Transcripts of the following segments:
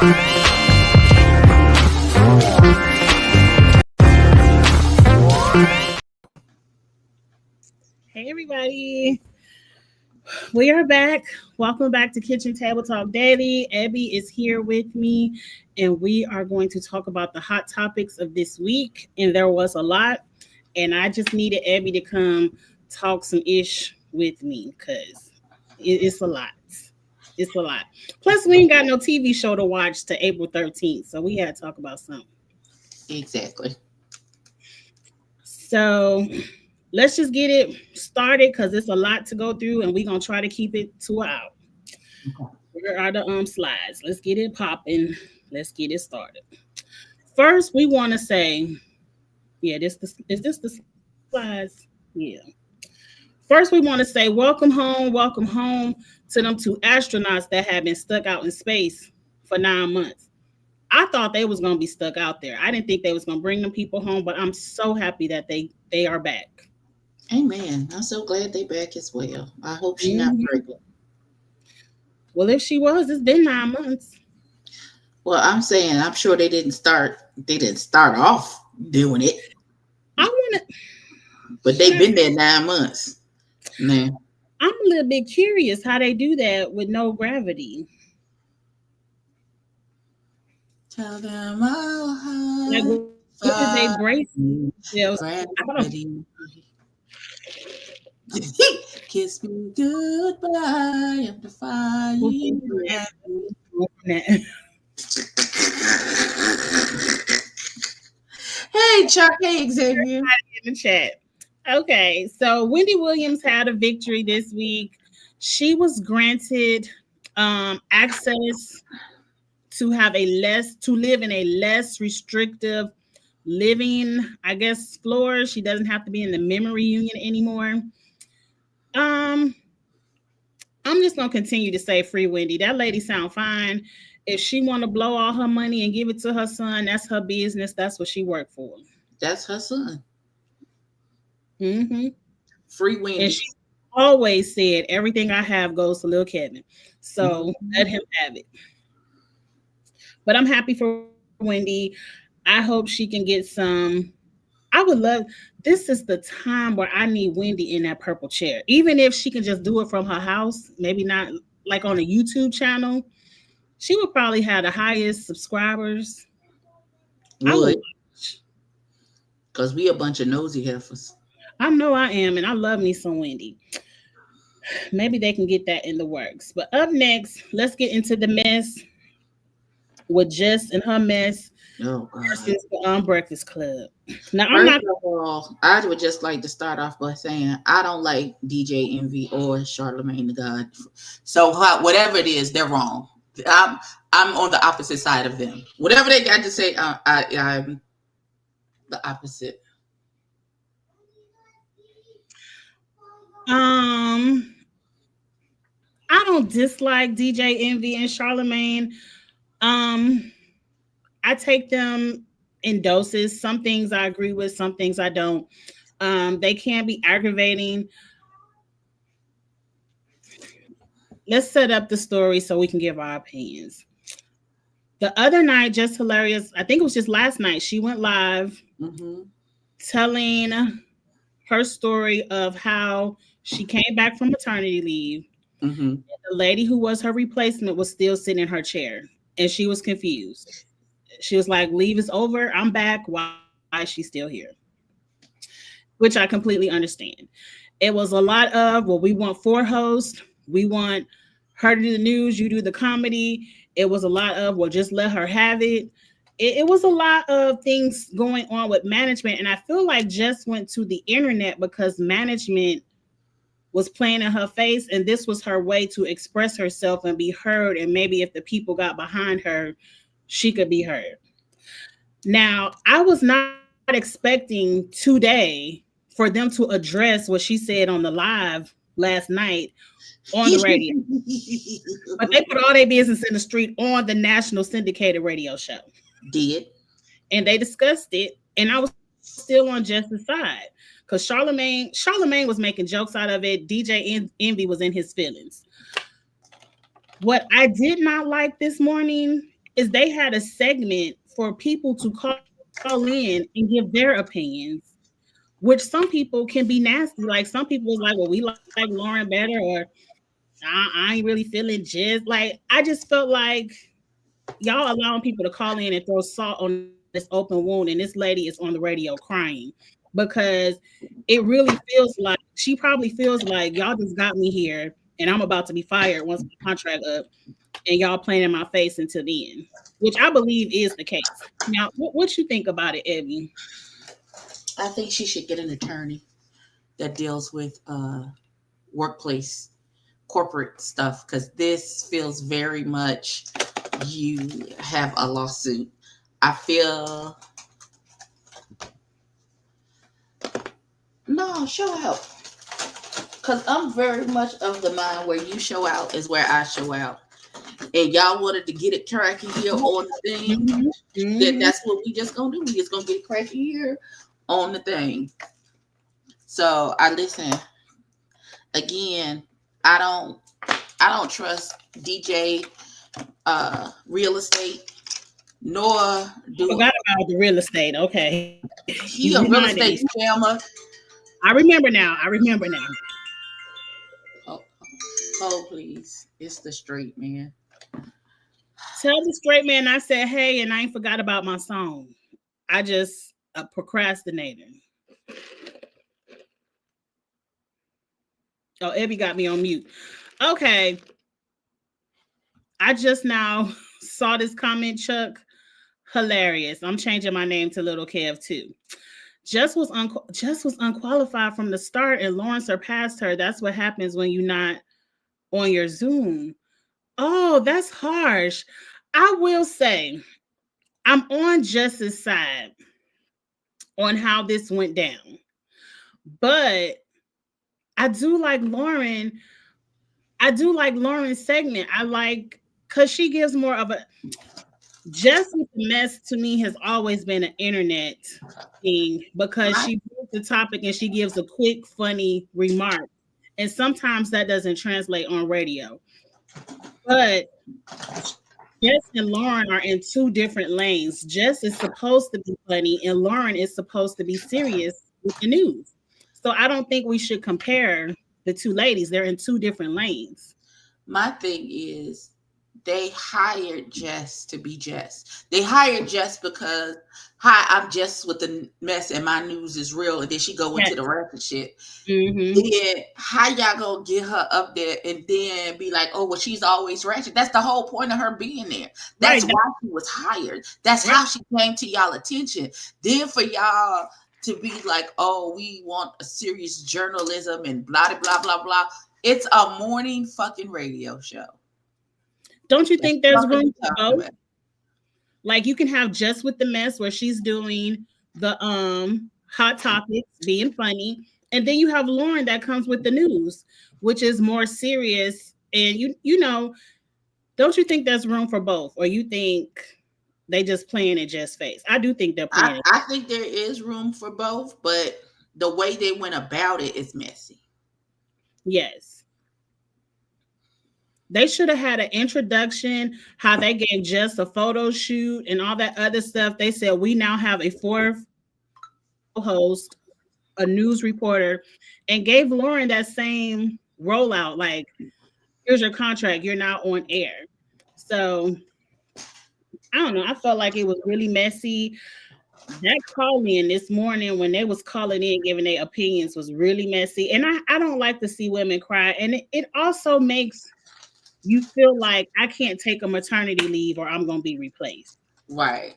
Hey everybody, we are back. Welcome back to Kitchen Table Talk Daily. Ebbie is here with me, and we are going to talk about the hot topics of this week. And there was a lot, and I just needed Ebbie to come talk some ish with me because it's a lot. It's a lot. Plus, we ain't got no TV show to watch to April 13th, so we had to talk about something. Exactly. So let's just get it started because it's a lot to go through, and we're gonna try to keep it to an hour. Okay. Where are the slides? Let's get it popping. Let's get it started. First, we want to say, yeah, is this the slides? Yeah. First, we want to say welcome home to them two astronauts that have been stuck out in space for 9 months. I thought they was gonna be stuck out there. I didn't think they was gonna bring them people home, but I'm so happy that they are back. Amen. I'm so glad they back as well. I hope she's not Mhm. pregnant. Well, if she was, it's been 9 months. Well, I'm saying I'm sure they didn't start off doing it, I want to. but they've been there 9 months. Man. I'm a little bit curious how they do that with no gravity. Tell them I'll Like, have what did they brace themselves? I don't gravity. Kiss me goodbye. I'm defying gravity. Hey, Chuck. Hey, Xavier. In the chat. Okay, so Wendy Williams had a victory this week. She was granted access to live in a less restrictive living, I guess, floor. She doesn't have to be in the memory union anymore. I'm just gonna continue to say free Wendy. That lady sound fine. If she want to blow all her money and give it to her son, that's her business. That's what she worked for. That's her son. Mm-hmm. Free Wendy. And she always said, everything I have goes to little Kevin. So let him have it. But I'm happy for Wendy. I hope she can get some. I would love, this is the time where I need Wendy in that purple chair. Even if she can just do it from her house, maybe not like on a YouTube channel, she would probably have the highest subscribers. Would. Because we a bunch of nosy heifers. I know I am, and I love me some Wendy. Maybe they can get that in the works. But up next, let's get into the mess with Jess and her mess versus the Breakfast Club. Now, First of all, I would just like to start off by saying I don't like DJ Envy or Charlamagne the God. So whatever it is, they're wrong. I'm on the opposite side of them. Whatever they got to say, I'm the opposite. I don't dislike DJ Envy and Charlamagne. I take them in doses. Some things I agree with, some things I don't. They can be aggravating. Let's set up the story so we can give our opinions. The other night, Just Hilarious, I think it was just last night, she went live telling her story of how she came back from maternity leave. The lady who was her replacement was still sitting in her chair, and she was confused. She was like, leave is over. I'm back. Why is she still here? Which I completely understand. It was a lot of, well, we want 4 hosts. We want her to do the news. You do the comedy. It was a lot of, well, just let her have it. It was a lot of things going on with management. And I feel like Jess went to the internet because management was playing in her face. And this was her way to express herself and be heard. And maybe if the people got behind her, she could be heard. Now, I was not expecting today for them to address what she said on the live last night on the radio. But they put all their business in the street on the national syndicated radio show. Did. And they discussed it. And I was still on Jess's side. Because Charlamagne was making jokes out of it. DJ Envy was in his feelings. What I did not like this morning, is they had a segment for people to call in and give their opinions, which some people can be nasty. Like some people is like, well, we like Lauren better, or I ain't really feeling jizz. Like I just felt like y'all allowing people to call in and throw salt on this open wound, and this lady is on the radio crying because it really feels like she probably feels like y'all just got me here and I'm about to be fired once my contract up, and y'all playing in my face until then, which I believe is the case. Now, what you think about it, Ebbie? I think she should get an attorney that deals with workplace corporate stuff, because this feels very much you have a lawsuit. I feel no show out, because I'm very much of the mind where you show out is where I show out. And y'all wanted to get it cracking here on the thing, then that's what we just gonna do. We just gonna get it cracking here on the thing. So I listen again. I don't trust DJ real estate, nor do I forgot about the real estate. Okay, you he a reminded real me. estate scammer. I remember now. I remember now. Oh, oh, please, it's the straight man. Tell the straight man I said hey, and I ain't forgot about my song. I just a procrastinator. Oh, Ebbie got me on mute. Okay, I just now saw this comment, Chuck. Hilarious. I'm changing my name to Little Kev too. Just was unqualified from the start, and Lauren surpassed her. That's what happens when you're not on your Zoom. Oh, that's harsh. I will say I'm on Just's side on how this went down, but I do like Lauren. I do like Lauren's segment. I like because she gives more of a Just with the Mess to me has always been an internet thing because she brings the topic and she gives a quick, funny remark. And sometimes that doesn't translate on radio. But Jess and Lauren are in two different lanes. Jess is supposed to be funny, and Lauren is supposed to be serious with the news. So I don't think we should compare the two ladies. They're in two different lanes. My thing is, they hired Jess to be Jess. They hired Jess because, hi, I'm Jess with the mess and my news is real. And then she go into the ratchet shit. Mm-hmm. Then how y'all gonna get her up there and then be like, oh, well, she's always ratchet? That's the whole point of her being there. That's why she was hired. That's how she came to y'all attention. Then for y'all to be like, oh, we want a serious journalism and blah, blah, blah, blah. It's a morning fucking radio show. Don't you think there's room for both? Like you can have Just with the Mess where she's doing the hot topics, being funny, and then you have Lauren that comes with the news, which is more serious. And you know, don't you think there's room for both, or you think they just playing it Just face? I do think they're playing. I think there is room for both, but the way they went about it is messy. Yes. They should have had an introduction, how they gave Jess a photo shoot and all that other stuff. They said, we now have a fourth host, a news reporter, and gave Lauren that same rollout. Like, here's your contract. You're now on air. So, I don't know. I felt like it was really messy. That call in this morning when they was calling in, giving their opinions was really messy. And I don't like to see women cry. And it also makes you feel like I can't take a maternity leave or I'm going to be replaced. Right.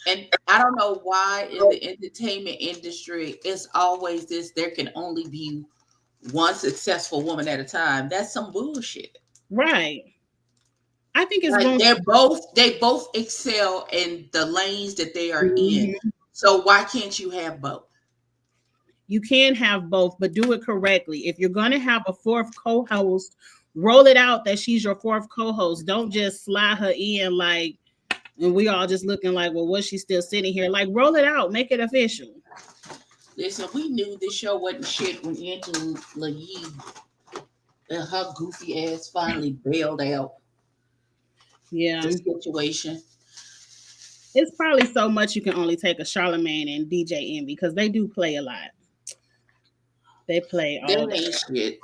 And I don't know why in the entertainment industry, it's always this, there can only be one successful woman at a time. That's some bullshit. Right. I think it's like they both excel in the lanes that they are in. So why can't you have both? You can have both, but do it correctly. If you're going to have a fourth co-host, roll it out that she's your fourth co-host. Don't just slide her in like, and we all just looking like, well, was she still sitting here? Like, roll it out, make it official. Listen, we knew this show wasn't shit when Angela Yee and her goofy ass finally bailed out. Yeah. the situation. It's probably so much you can only take a Charlemagne and DJ Envy because they do play a lot. They play They all the ain't shit.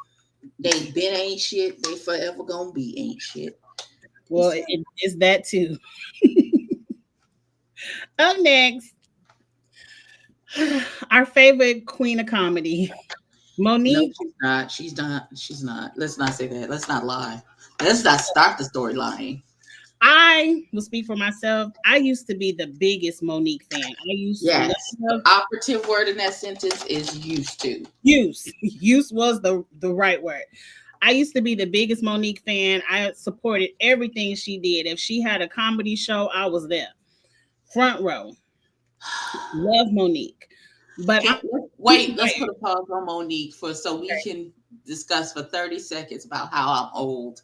They been ain't shit. They forever gonna be ain't shit. well, It's sad. it's that too. Up next, our favorite queen of comedy, No, Monique. she's not. She's not. She's not. Let's not say that. Let's not lie. Let's not start the story lying. I will speak for myself. I used to be the biggest Monique fan. I used to Yes. The love operative word in that sentence is used to. use. Use was the right word. I used to be the biggest Monique fan. I supported everything she did. If she had a comedy show, I was there. Front row. Love Monique. But Can, she's wait, let's put a pause on Monique for so we can discuss for 30 seconds about how I'm old.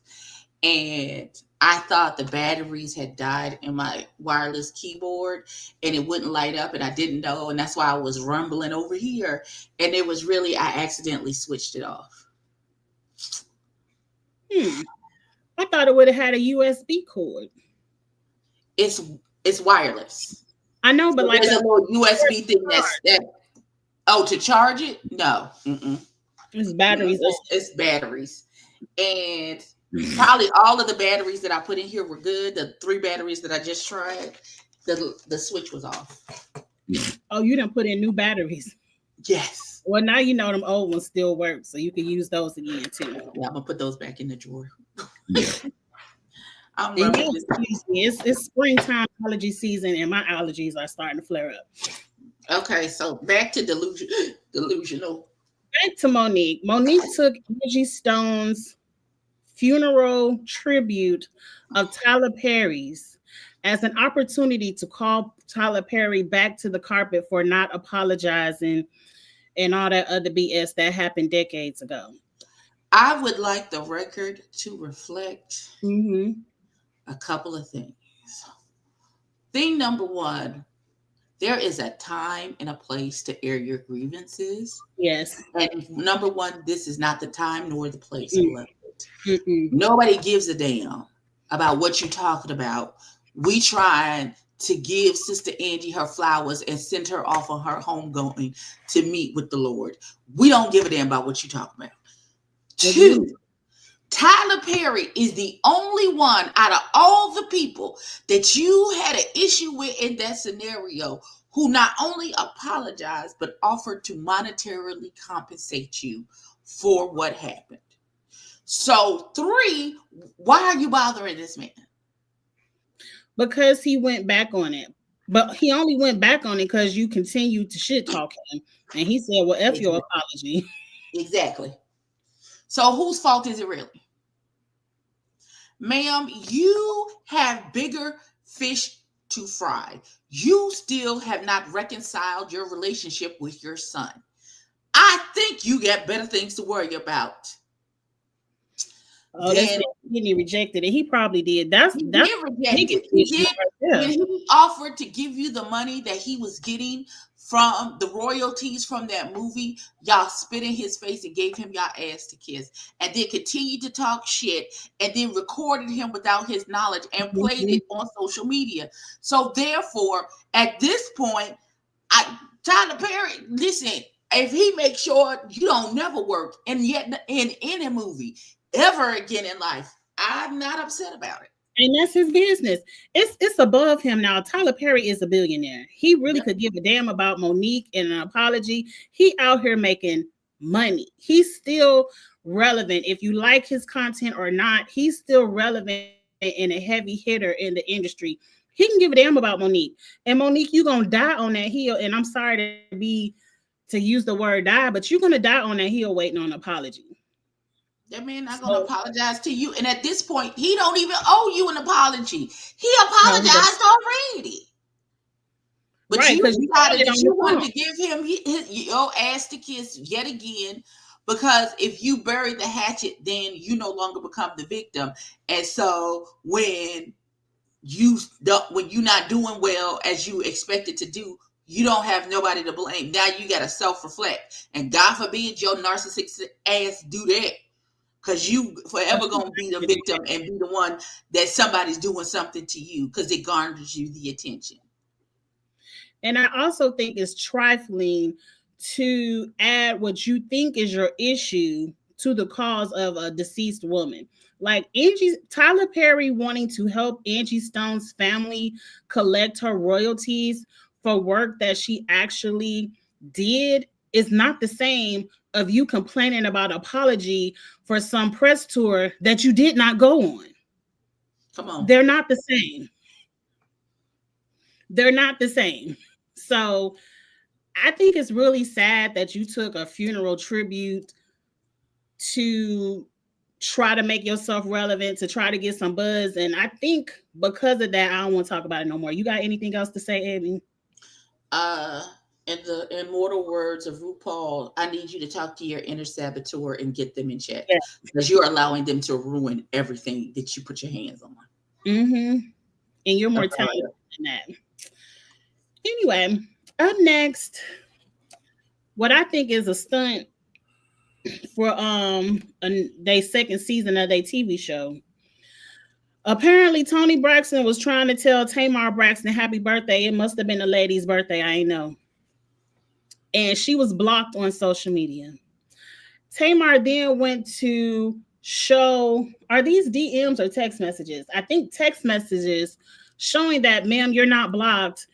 And I thought the batteries had died in my wireless keyboard and it wouldn't light up and I didn't know. And that's why I was rumbling over here. And it was really, I accidentally switched it off. I thought it would have had a USB cord. It's it's wireless. I know, but So like there's a a little USB thing that oh, to charge it? No. Mm-mm. it's Mm-mm. batteries on. It's batteries. And probably all of the batteries that I put in here were good. The 3 batteries that I just tried, the switch was off. Oh, you didn't put in new batteries. Yes. Well, now you know them old ones still work, so you can use those again too. Yeah, I'm gonna put those back in the drawer. I'm And rubbing yeah, this. excuse me, it's springtime allergy season, and my allergies are starting to flare up. Okay, so back to delusional. Back to Monique. Monique took Angie Stone's funeral tribute of Tyler Perry's as an opportunity to call Tyler Perry back to the carpet for not apologizing and all that other BS that happened decades ago. I would like the record to reflect Mm-hmm. a couple of things. Thing number one, there is a time and a place to air your grievances. Yes. And number one, this is not the time nor the place Mm-mm. for it. Mm-mm. Nobody gives a damn about what you're talking about. We trying to give Sister Angie her flowers and send her off on her homegoing to meet with the Lord. We don't give a damn about what you're talking about. Two, Tyler Perry is the only one out of all the people that you had an issue with in that scenario who not only apologized but offered to monetarily compensate you for what happened. So 3, why are you bothering this man? Because he went back on it. But he only went back on it because you continued to shit talk him. And he said, well, F your apology. Exactly. So whose fault is it really? Ma'am, you have bigger fish to fry. You still have not reconciled your relationship with your son. I think you got better things to worry about. Oh, that's he rejected it. He probably did. That's He did reject it. He did. When he offered to give you the money that he was getting from the royalties from that movie, y'all spit in his face and gave him y'all ass to kiss, and then continued to talk shit, and then recorded him without his knowledge and played it on social media. So therefore, at this point, Tyler Perry, listen, if he makes sure you don't never work and yet in any movie ever again in life, I'm not upset about it. And that's his business. It's above him now. Tyler Perry is a billionaire. He really could give a damn about Monique and an apology. He out here making money. He's still relevant. If you like his content or not, he's still relevant and a heavy hitter in the industry. He can give a damn about Monique. And Monique, you're gonna die on that hill. And I'm sorry to use the word die, but you're gonna die on that hill waiting on an apology. That man not gonna apologize to you, and at this point, he don't even owe you an apology. He apologized already. But right, you decided that you wanted to give him your ass to kiss yet again, because if you bury the hatchet, then you no longer become the victim. And so when you're not doing well as you expected to do, you don't have nobody to blame. Now you got to self-reflect, and God forbid your narcissistic ass do that. because you forever gonna be the victim and be the one that somebody's doing something to you because it garners you the attention. And I also think it's trifling to add what you think is your issue to the cause of a deceased woman. Like Tyler Perry wanting to help Angie Stone's family collect her royalties for work that she actually did is not the same of you complaining about apology for some press tour that you did not go on. Come on. They're not the same. They're not the same. So I think it's really sad that you took a funeral tribute to try to make yourself relevant, to try to get some buzz. And I think because of that, I don't want to talk about it no more. You got anything else to say, Ebbie? In the immortal words of RuPaul, I need you to talk to your inner saboteur and get them in check. Yeah. Because you're allowing them to ruin everything that you put your hands on. Mm-hmm. And you're more talented than that. Anyway, up next, what I think is a stunt for their second season of their TV show. Apparently, Toni Braxton was trying to tell Tamar Braxton happy birthday. It must have been a lady's birthday. I ain't know. And she was blocked on social media. Tamar then went to show, are these DMs or text messages? I think text messages showing that, ma'am, you're not blocked.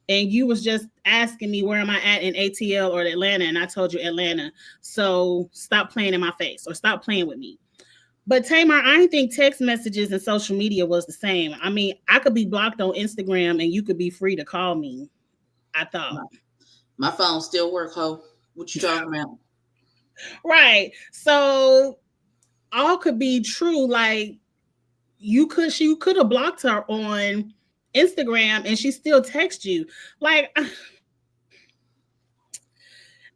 And you was just asking me where am I at in ATL or Atlanta, and I told you Atlanta. So stop playing in my face or stop playing with me. But Tamar, I didn't think text messages and social media was the same. I mean, I could be blocked on Instagram and you could be free to call me. I thought. My phone still work, ho. What you talking about? Right. So all could be true. Like you could have blocked her on Instagram and she still text you. Like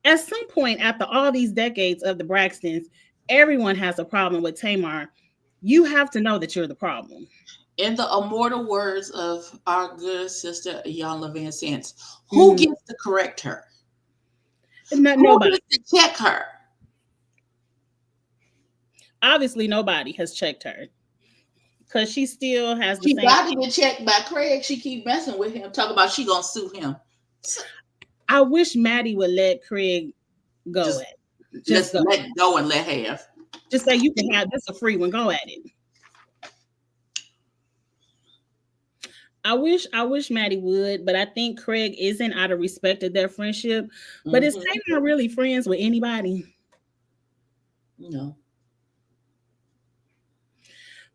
at some point after all these decades of the Braxtons, everyone has a problem with Tamar. You have to know that you're the problem. In the immortal words of our good sister Iyanla Vanzant, who gets to correct her? Nobody. Who gets to check her? Obviously, nobody has checked her. Because she still has the same. She got to be checked by Craig. She keep messing with him. Talk about she gonna sue him. I wish Maddie would let Craig go at it. Just let go and let have. Just say you can have this a free one. Go at it. I wish Maddie would, but I think Craig isn't out of respect of their friendship. But is Tamar really friends with anybody? No.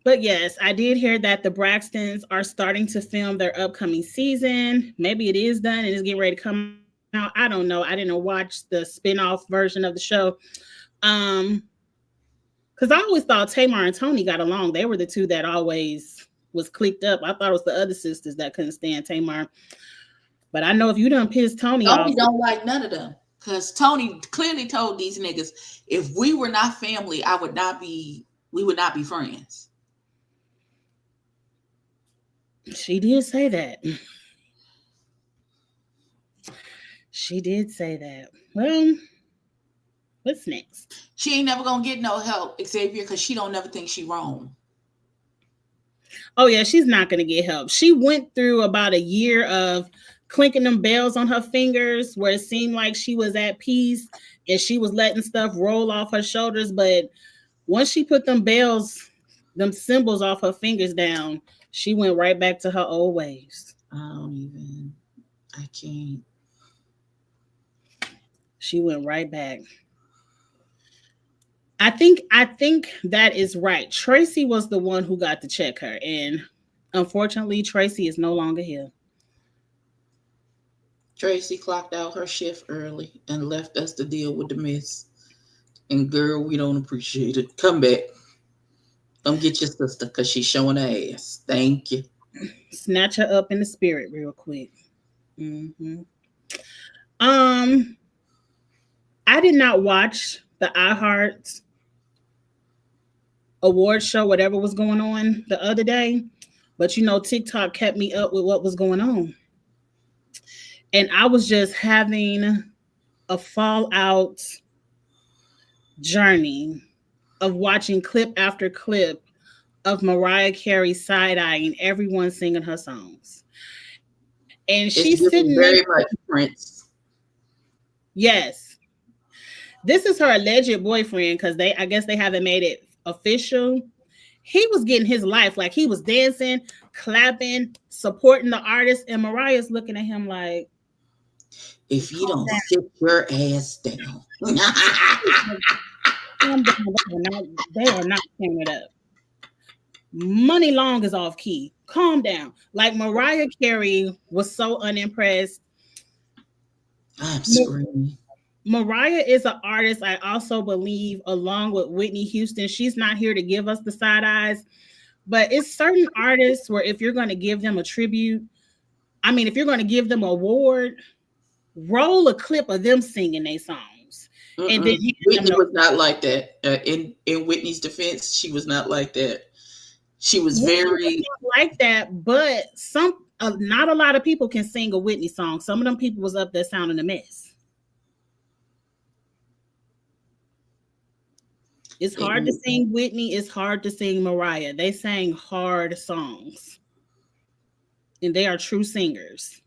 But yes, I did hear that the Braxtons are starting to film their upcoming season. Maybe it is done and it's getting ready to come out. I don't know. I didn't watch the spinoff version of the show. Because I always thought Tamar and Toni got along. They were the two that always was clicked up. I thought it was the other sisters that couldn't stand Tamar. But I know if you done pissed Toni off. Toni don't like none of them. Because Toni clearly told these niggas, if we were not family, we would not be friends. She did say that. She did say that. Well, what's next? She ain't never gonna get no help, Xavier, because she don't never think she wrong. Oh yeah, she's not gonna get help. She went through about a year of clinking them bells on her fingers where it seemed like she was at peace and she was letting stuff roll off her shoulders. But once she put them bells, them symbols off her fingers down, she went right back to her old ways. I can't. She went right back. I think that is right. Tracy was the one who got to check her. And unfortunately, Tracy is no longer here. Tracy clocked out her shift early and left us to deal with the mess. And girl, we don't appreciate it. Come back. Don't get your sister because she's showing her ass. Thank you. Snatch her up in the spirit real quick. I did not watch the iHeart award show, whatever was going on the other day. But you know, TikTok kept me up with what was going on. And I was just having a fallout journey of watching clip after clip of Mariah Carey side-eyeing everyone singing her songs. And she's It's sitting giving next very to, much Prince. yes. This is her alleged boyfriend because I guess they haven't made it official. He was getting his life, like he was dancing, clapping, supporting the artist, and Mariah's looking at him like, If you calm don't sit your ass down. down, calm down. They are not tearing it up. Money Long is off key. Calm down. Like Mariah Carey was so unimpressed. I'm screaming. Mariah is an artist, I also believe, along with Whitney Houston. She's not here to give us the side eyes, but it's certain artists where if you're going to give them a tribute, I mean, if you're going to give them an award, roll a clip of them singing their songs. And then Whitney was not like that. In Whitney's defense, she was not like that. She was very like that, but not a lot of people can sing a Whitney song. Some of them people was up there sounding a mess. It's hard to sing Whitney. It's hard to sing Mariah. They sang hard songs. And they are true singers.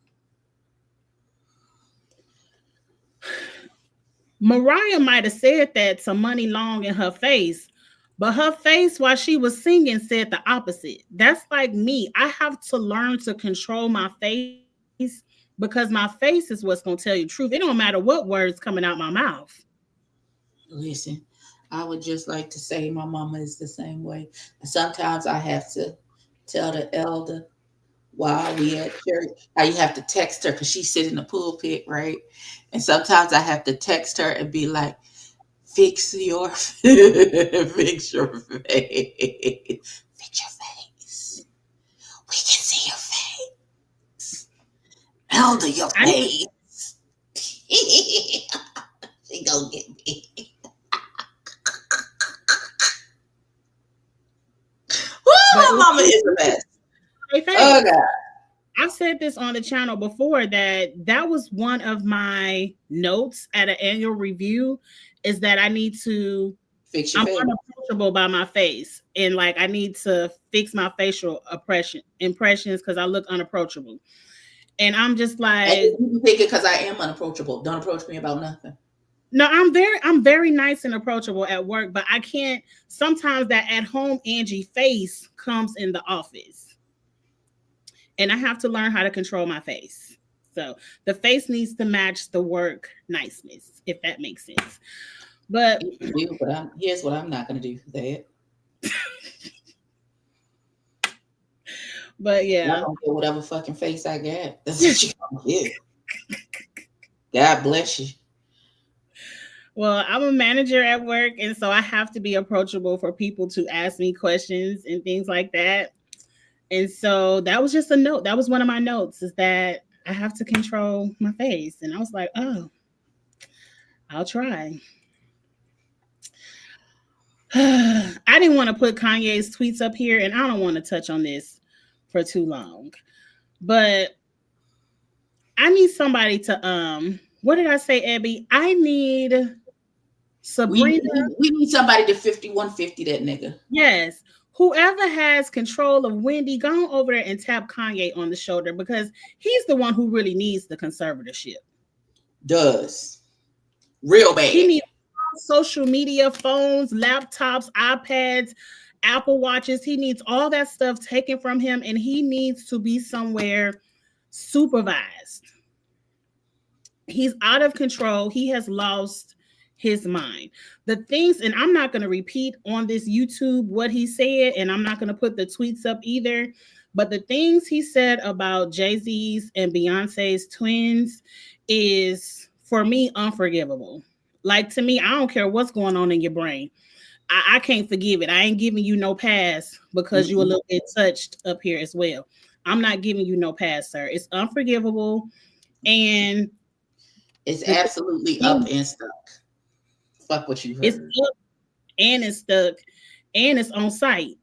Mariah might have said that to Money Long in her face, but her face while she was singing said the opposite. That's like me. I have to learn to control my face because my face is what's going to tell you the truth. It don't matter what words coming out my mouth. Listen, I would just like to say my mama is the same way. Sometimes I have to tell the elder while we at church, you have to text her because she sits in the pulpit, right? And sometimes I have to text her and be like, fix your fix your face. Fix your face. We can see your face. Elder, your face. She gonna get me. Woo, my mama is the best. Oh God. I've said this on the channel before that was one of my notes at an annual review is that I need to fix your face. Unapproachable by my face, and like I need to fix my facial impressions because I look unapproachable. And I'm just like, you think it because I am unapproachable. Don't approach me about nothing. No, I'm very nice and approachable at work, but I can't. Sometimes that at home Angie face comes in the office. And I have to learn how to control my face. So the face needs to match the work niceness, if that makes sense. But here's what I'm not going to do for that. But yeah. I'm going to get whatever fucking face I got. That's what you're going to get. God bless you. Well, I'm a manager at work, and so I have to be approachable for people to ask me questions and things like that. And so that was just a note. That was one of my notes is that I have to control my face. And I was like, oh, I'll try. I didn't want to put Kanye's tweets up here, and I don't want to touch on this for too long. But I need somebody to, what did I say, Ebbie? I need Sabrina. We need somebody to 5150 that nigga. Yes. Whoever has control of Wendy, go over there and tap Kanye on the shoulder because he's the one who really needs the conservatorship. Does. Real bad. He needs social media, phones, laptops, iPads, Apple Watches. He needs all that stuff taken from him, and he needs to be somewhere supervised. He's out of control. He has lost his mind. The things, and I'm not going to repeat on this YouTube what he said, and I'm not going to put the tweets up either, but the things he said about Jay-Z's and Beyonce's twins is, for me, unforgivable. Like, to me, I don't care what's going on in your brain. I can't forgive it. I ain't giving you no pass because you a little bit touched up here as well. I'm not giving you no pass, sir. It's unforgivable, and it's absolutely up and stuck. Fuck what you heard. It's up and it's stuck and it's on site.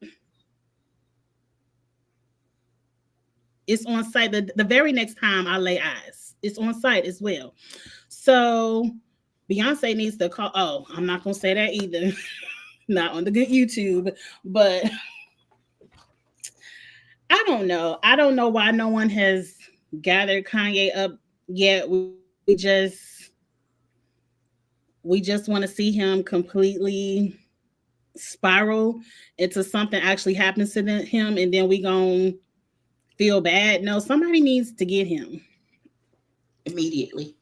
It's on site. The very next time I lay eyes, it's on site as well. So Beyonce needs to call. Oh, I'm not gonna say that either. not on the good YouTube, but I don't know. I don't know why no one has gathered Kanye up yet. We just want to see him completely spiral into something actually happens to him, and then we gonna feel bad. No, somebody needs to get him Immediately.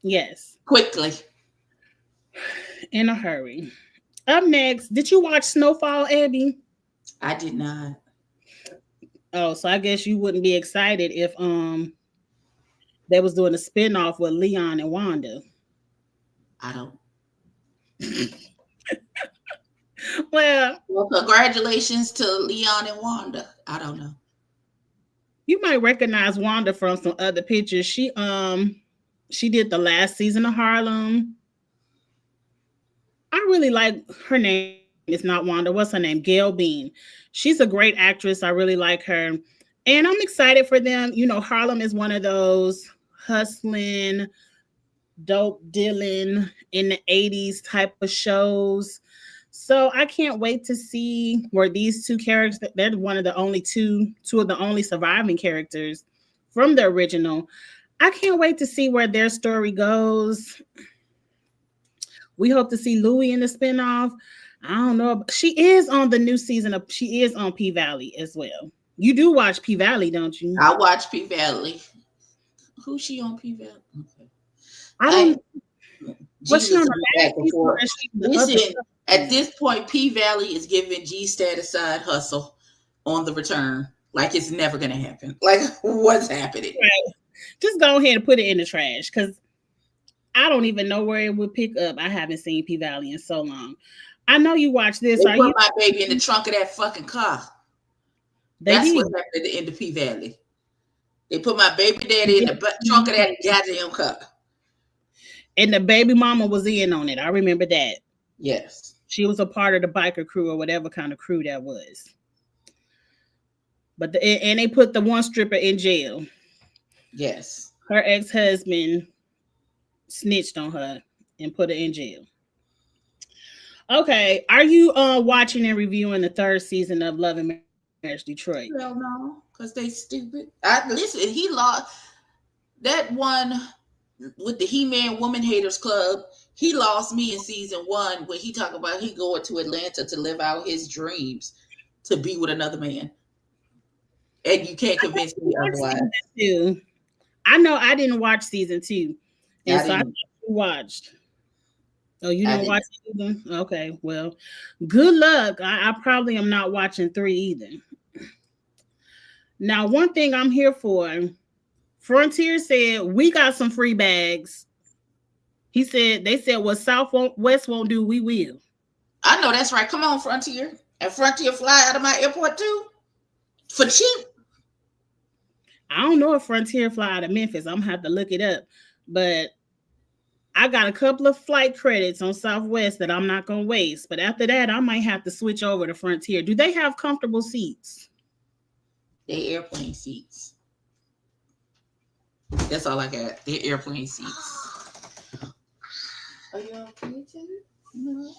yes, Quickly. in a hurry. Up next, did you watch Snowfall, Abby? I did not. Oh, so I guess you wouldn't be excited if they was doing a spinoff with Leon and Wanda. I don't. Well, Well, congratulations to Leon and Wanda. I don't know. you might recognize Wanda from some other pictures. She did the last season of Harlem. I really like her name is not Wanda. What's her name? Gail Bean. She's a great actress. I really like her. And I'm excited for them. You know, Harlem is one of those hustling, dope dealing in the 80s type of shows. So I can't wait to see where these two characters, they're one of the only two of the only surviving characters from the original. I can't wait to see where their story goes. We hope to see Louie in the spinoff. I don't know. She is on the new season of she is on P Valley as well. You do watch P Valley, don't you? I watch P Valley. Who's she on P Valley? Okay. I don't what's she on Jesus the back last and season or forth. is she the other Listen, stuff? at this point, P Valley is giving G status side hustle on the return. Like it's never gonna happen. Like what's happening? Right. Just go ahead and put it in the trash because I don't even know where it would pick up. I haven't seen P Valley in so long. I know you watch this. They Are put you? my baby in the trunk of that fucking car. They That's did. what happened at the end of P Valley. They put my baby daddy in the trunk of that goddamn car. And the baby mama was in on it. I remember that. Yes. She was a part of the biker crew or whatever kind of crew that was. But and they put the one stripper in jail. Yes. Her ex-husband snitched on her and put her in jail. Okay, are you watching and reviewing the third season of Love and Marriage Detroit? Hell no, because they stupid. I listen, he lost that one with the He-Man Woman Haters Club. He lost me in season 1 when he talked about he going to Atlanta to live out his dreams to be with another man. And you can't convince me otherwise. I know I didn't watch season 2. And I so I didn't. watched. Oh, you didn't didn't. watch it either? Okay, well, good luck. I probably am not watching 3 either. Now, one thing I'm here for, Frontier said, we got some free bags. He said, they said, what Southwest won't do, we will. I know that's right. Come on, Frontier. And Frontier fly out of my airport too? For cheap. I don't know if Frontier fly out of Memphis. I'm going to have to look it up. But I got a couple of flight credits on Southwest that I'm not going to waste. But after that, I might have to switch over to Frontier. Do they have comfortable seats? They airplane seats. That's all I got. They're airplane seats. Are you okay too? No.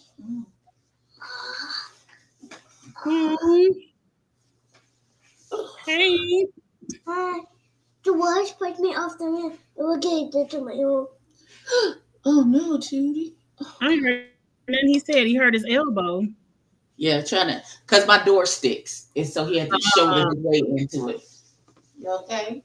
Hey. The watch put me off the roof. It will get it to my home. Oh no, Judy. I heard. And then he said he hurt his elbow. Yeah, trying to, because my door sticks. And so he had to shoulder his way into it. You okay?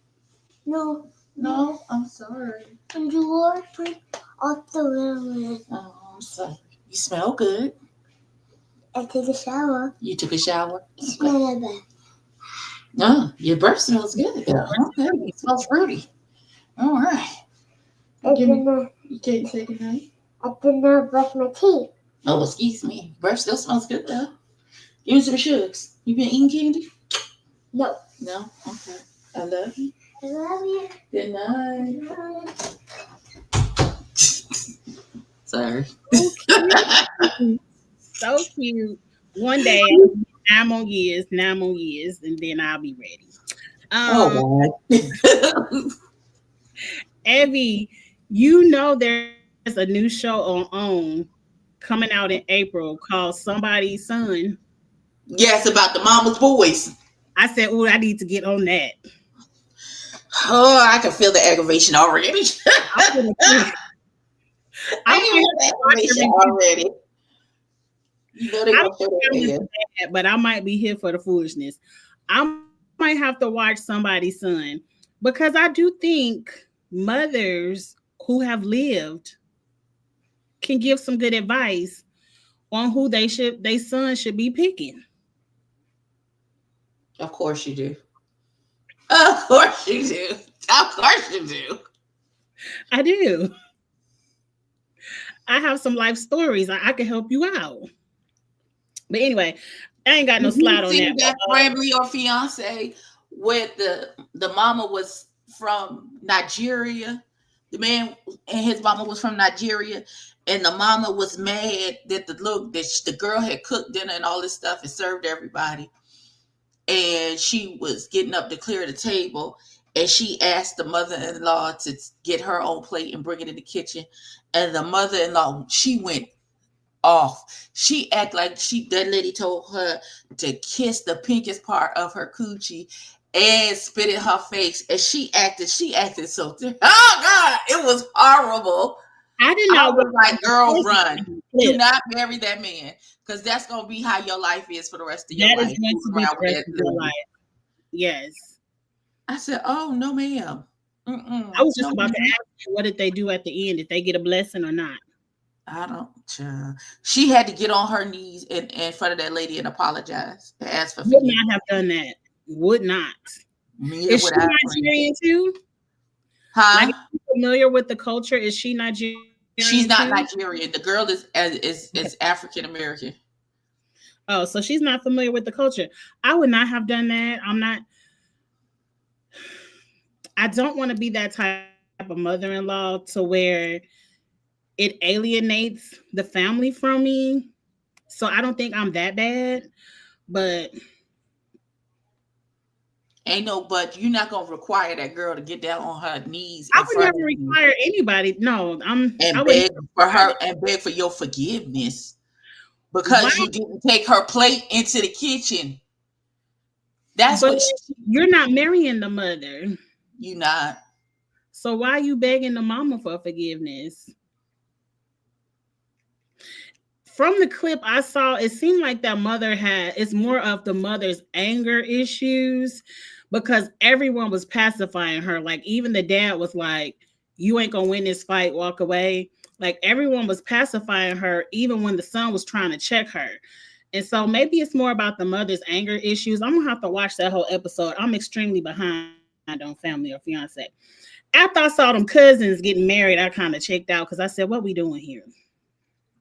No. No, I'm sorry. And the watch put off the roof. Oh, I'm sorry. You smell good. I took a shower. You took a shower? It's not bad. No, your breath smells good though. Okay. It smells fruity. All right. You can't say goodnight? I did not brush my teeth. Oh, excuse me. Breath still smells good though. Give me some sugar. You been eating candy? No. No? Okay. I love you. I love you. Good night. Sorry. So cute. One day, 9 more years, and then I'll be ready. Oh, God. Ebbie, you know there's a new show on OWN coming out in April called Somebody's Son. Yes, about the mama's boys. I said, "Oh, I need to get on that." Oh, I can feel the aggravation already. I'm gonna see. I I can might feel the have to watch aggravation everything. already. You know they I gonna don't show think that I'm again. into that, but I might be here for the foolishness. I might have to watch Somebody's Son because I do think mothers who have lived can give some good advice on who their son should be picking. Of course you do. Of course you do. Of course you do. I do. I have some life stories. I can help you out. But anyway, I ain't got no Did you slide on see that. But that Family or Fiance where the mama was from Nigeria? The man and his mama was from Nigeria, and the mama was mad that the girl had cooked dinner and all this stuff and served everybody, and she was getting up to clear the table, and she asked the mother-in-law to get her own plate and bring it in the kitchen, and the mother-in-law, she went off. She act like that lady told her to kiss the pinkest part of her coochie and spit in her face, and she acted so oh god, it was horrible. I did I not was like, girl, watch run. Do clip. not marry that man, because that's gonna be how your life is for the rest of your That is life. going to Moving be around the with rest that of your lady. life. Yes. I said, oh no, ma'am. I was just No, about to ma'am. ask you, what did they do at the end? Did they get a blessing or not? I don't. She had to get on her knees in front of that lady and apologize and ask for Would forgiveness. not have done that. Would not. Neither Is would she I. Nigerian too? Huh? Like, is she familiar with the culture? Is she Nigerian She's too? not Nigerian. The girl is African American. Oh, so she's not familiar with the culture. I would not have done that. I don't want to be that type of mother-in-law to where it alienates the family from me. So I don't think I'm that bad, but But you're not gonna require that girl to get down on her knees I in would front never of you require anybody. No, I and would beg never for require her that. and beg for your forgiveness Why? because you didn't take her plate into the kitchen. That's But what you're not marrying the mother. you not. So why are you begging the mama for forgiveness? From the clip I saw, it seemed like that mother it's more of the mother's anger issues because everyone was pacifying her. Like, even the dad was like, "You ain't gonna win this fight, walk away." Like, everyone was pacifying her, even when the son was trying to check her. And so maybe it's more about the mother's anger issues. I'm gonna have to watch that whole episode. I'm extremely behind on Family or Fiance. After I saw them cousins getting married, I kind of checked out because I said, "What we doing here?"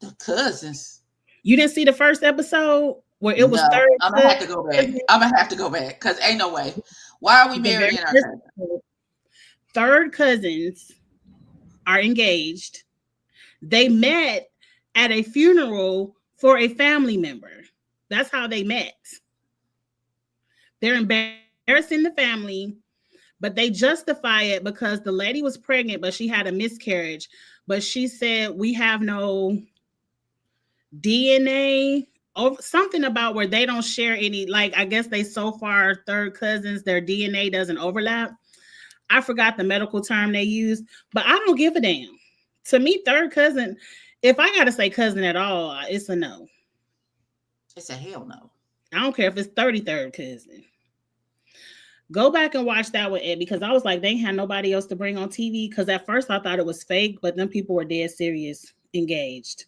The cousins. You didn't see the first episode where it was No, third I'm gonna have to go back. cousins? I'm gonna have to go back because ain't no way. Why are we The very marrying our first cousin? episode, third cousins are engaged. They met at a funeral for a family member. That's how they met. They're embarrassing the family, but they justify it because the lady was pregnant, but she had a miscarriage. But she said, "We have no DNA," or something about where they don't share any, like, I guess they so far third cousins, their DNA doesn't overlap. I forgot the medical term they used, but I don't give a damn. To me, third cousin, if I gotta say cousin at all, it's a no. It's a hell no. I don't care if it's 33rd cousin. Go back and watch that with Ed because I was like, they ain't had nobody else to bring on TV. Because at first I thought it was fake, but then people were dead serious, engaged.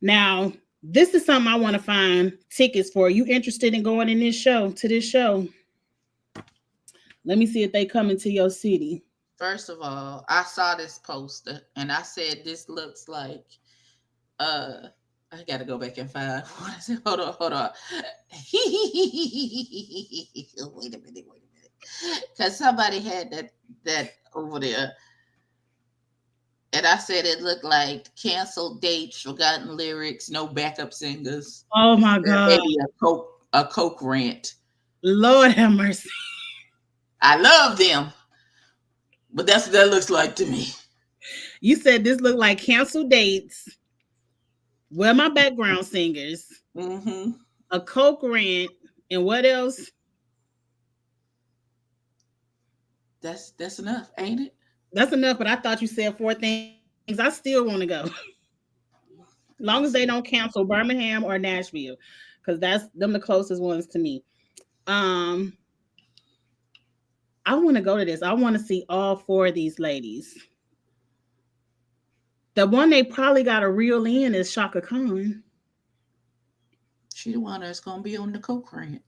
Now, this is something I want to find tickets for. You interested in going to this show? Let me see if they come into your city. First of all, I saw this poster and I said this looks like I gotta go back and find what is it? Hold on. Wait a minute. Because somebody had that over there. And I said it looked like canceled dates, forgotten lyrics, no backup singers. Oh my God. Maybe a Coke rant. Lord have mercy. I love them. But that's what that looks like to me. You said this looked like canceled dates, Well, my background singers, a Coke rant, and what else? That's enough, ain't it? That's enough, but I thought you said four things. I still want to go. Long as they don't cancel Birmingham or Nashville, because that's them the closest ones to me. Um, I want to go to this. I want to see all four of these ladies. The one they probably got to reel in is Shaka Khan. She the one that's gonna be on the coke rant.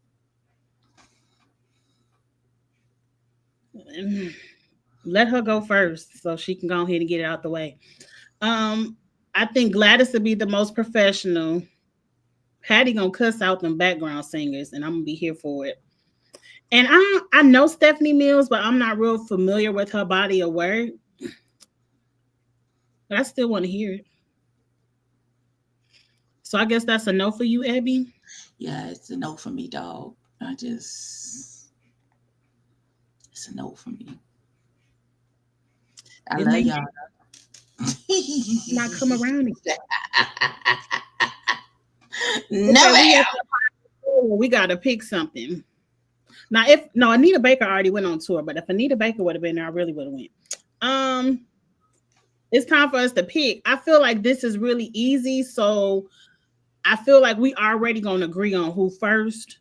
Let her go first so she can go ahead and get it out the way. Um, I think Gladys would be the most professional. Patty gonna cuss out them background singers, and I'm gonna be here for it. And I know Stephanie Mills, but I'm not real familiar with her body of work. But I still want to hear it. So I guess that's a no for you, Ebbie. Yeah, it's a no for me, dog. It's a no for me. I Didn't love they y'all. not come around again? No, Okay, ma'am. we gotta pick something. Now, if no, Anita Baker already went on tour, but if Anita Baker would have been there, I really would have went. Um, it's time for us to pick. I feel like this is really easy, so I feel like we already gonna agree on who first.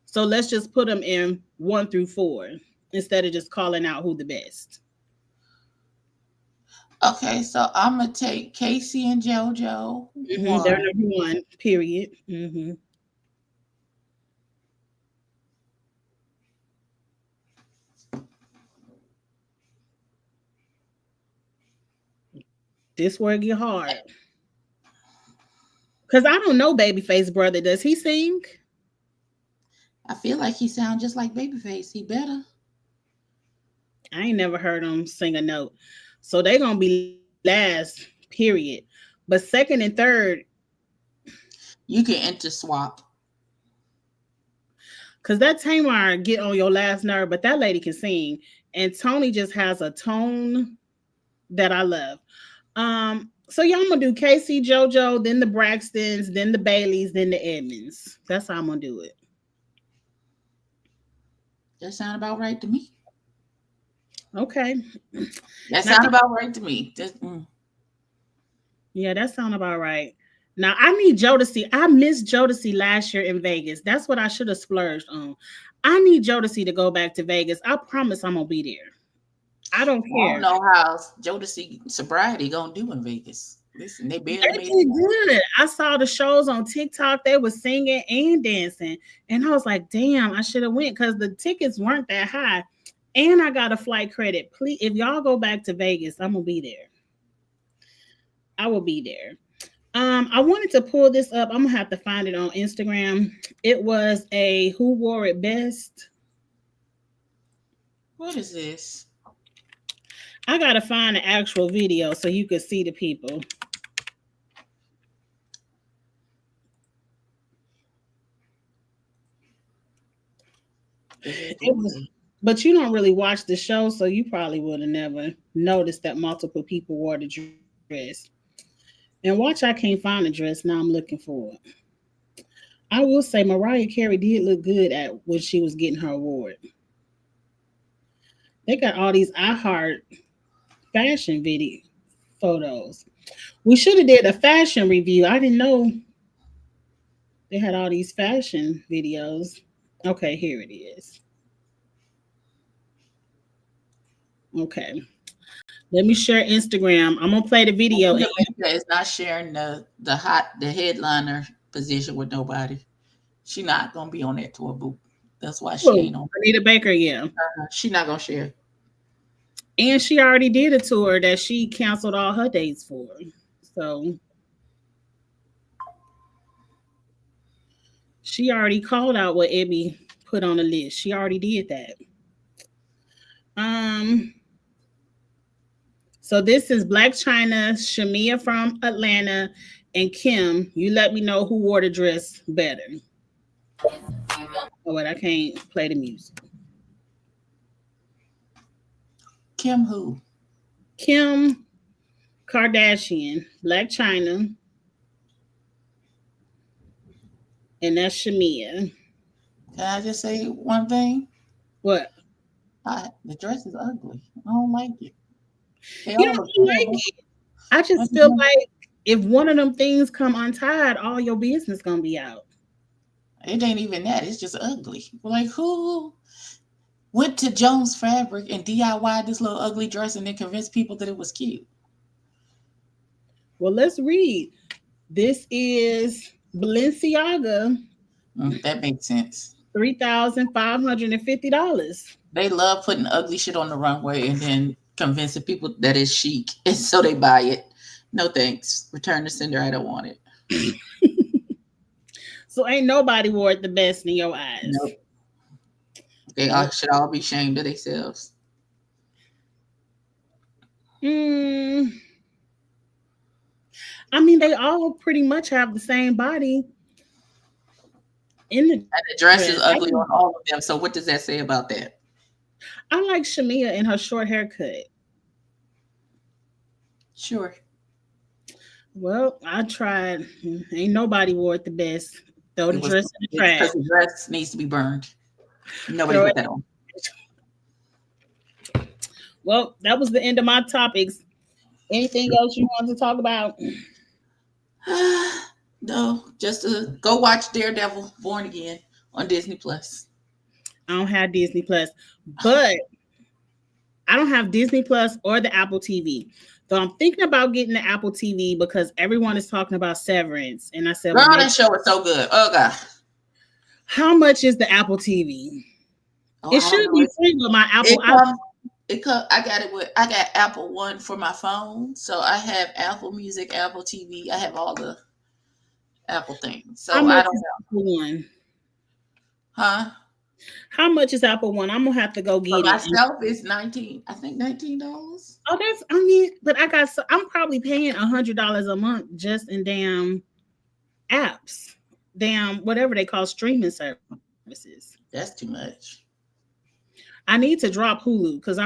So let's just put them in 1 through 4 instead of just calling out who the best. Okay, so I'm gonna take Casey and JoJo They're one. number 1. Period. This where it get hard. Cause I don't know Babyface brother. Does he sing? I feel like he sounds just like Babyface. He better. I ain't never heard him sing a note. So they gonna be last, period. But second and third, You can enter swap. cause that Tamar get on your last nerve, but that lady can sing. And Tony just has a tone that I love. So yeah, I'm gonna do Casey, JoJo, then the Braxtons, then the Baileys, then the Edmonds. That's how I'm gonna do it. That sound about right to me. Okay. That Now, sound about right to me. yeah, that sounds about right. Now I need Jodeci. I missed Jodeci last year in Vegas. That's what I should have splurged on. I need Jodeci to go back to Vegas. I promise I'm gonna be there. I don't I don't care. know how Jodeci sobriety gonna do in Vegas. Listen, they They barely made did it. good. I saw the shows on TikTok. They were singing and dancing, and I was like, "Damn, I should have went because the tickets weren't that high." And I got a flight credit. Please, if y'all go back to Vegas, I'm gonna be there. I will be there. I wanted to pull this up. I'm gonna have to find it on Instagram. It was a who wore it best. What is this? I gotta find an actual video so you could see the people. It was, but you don't really watch the show, so you probably would have never noticed that multiple people wore the dress. And watch, I can't find the dress. Now I'm looking for it. I will say Mariah Carey did look good at when she was getting her award. They got all these iHeart fashion video photos. We should have did a fashion review. I didn't know they had all these fashion videos. Okay, here it is. Okay. Let me share Instagram. I'm gonna play the video. Anita is not sharing the headliner position with nobody. She not gonna be on that tour, boo. That's why she Oh, ain't on. Anita Baker, yeah. She not gonna share. And she already did a tour that she canceled all her dates for. So she already called out what Ebbie put on the list. She already did that. Um, so this is Black China, Shamia from Atlanta, and Kim. You let me know who wore the dress better. Oh wait, I can't play the music. Kim who? Kim Kardashian, Black China. and that's Shamia. Can I just say one thing? What? The dress is ugly. I don't like it. They You all look don't like terrible. it. I just feel like if one of them things come untied, all your business gonna be out. It ain't even that. It's just ugly. Like who went to Jones Fabric and DIY this little ugly dress and then convinced people that it was cute? Well, let's read. This is Balenciaga, That makes sense. $3,550. They love putting ugly shit on the runway and then convincing people that it's chic, and so they buy it. No thanks. Return the sender. I don't want it. So ain't nobody wore it the best in your eyes. Nope. They all Nope. should all be ashamed of themselves. Mm, I mean, they all pretty much have the same body in the And the dress is dress. ugly on all of them. So what does that say about that? I like Shamia in her short haircut. Sure. Well, I tried. Ain't nobody wore it the best. Throw the It was dress in the trash. because the dress needs to be burned. Nobody Throw put it. that on. Well, that was the end of my topics. Anything else you want to talk about? No, just go watch Daredevil Born Again on Disney Plus. I don't have Disney Plus, but I don't have Disney Plus or the Apple TV. So I'm thinking about getting the Apple TV because everyone is talking about Severance. And I said, Girl, well, maybe. that show is so good. Oh god. How much is the Apple TV? Oh, It I don't should know. be free with my Apple. I got it with I got Apple One for my phone. So I have Apple Music, Apple TV. I have all the Apple things. How So I much don't is know. Apple One? Huh? How much is Apple One? I'm gonna have to go For get it. myself it's $19. Oh, I mean, but I'm probably paying $100 a month just in damn apps, damn whatever they call streaming services. That's too much. I need to drop Hulu because I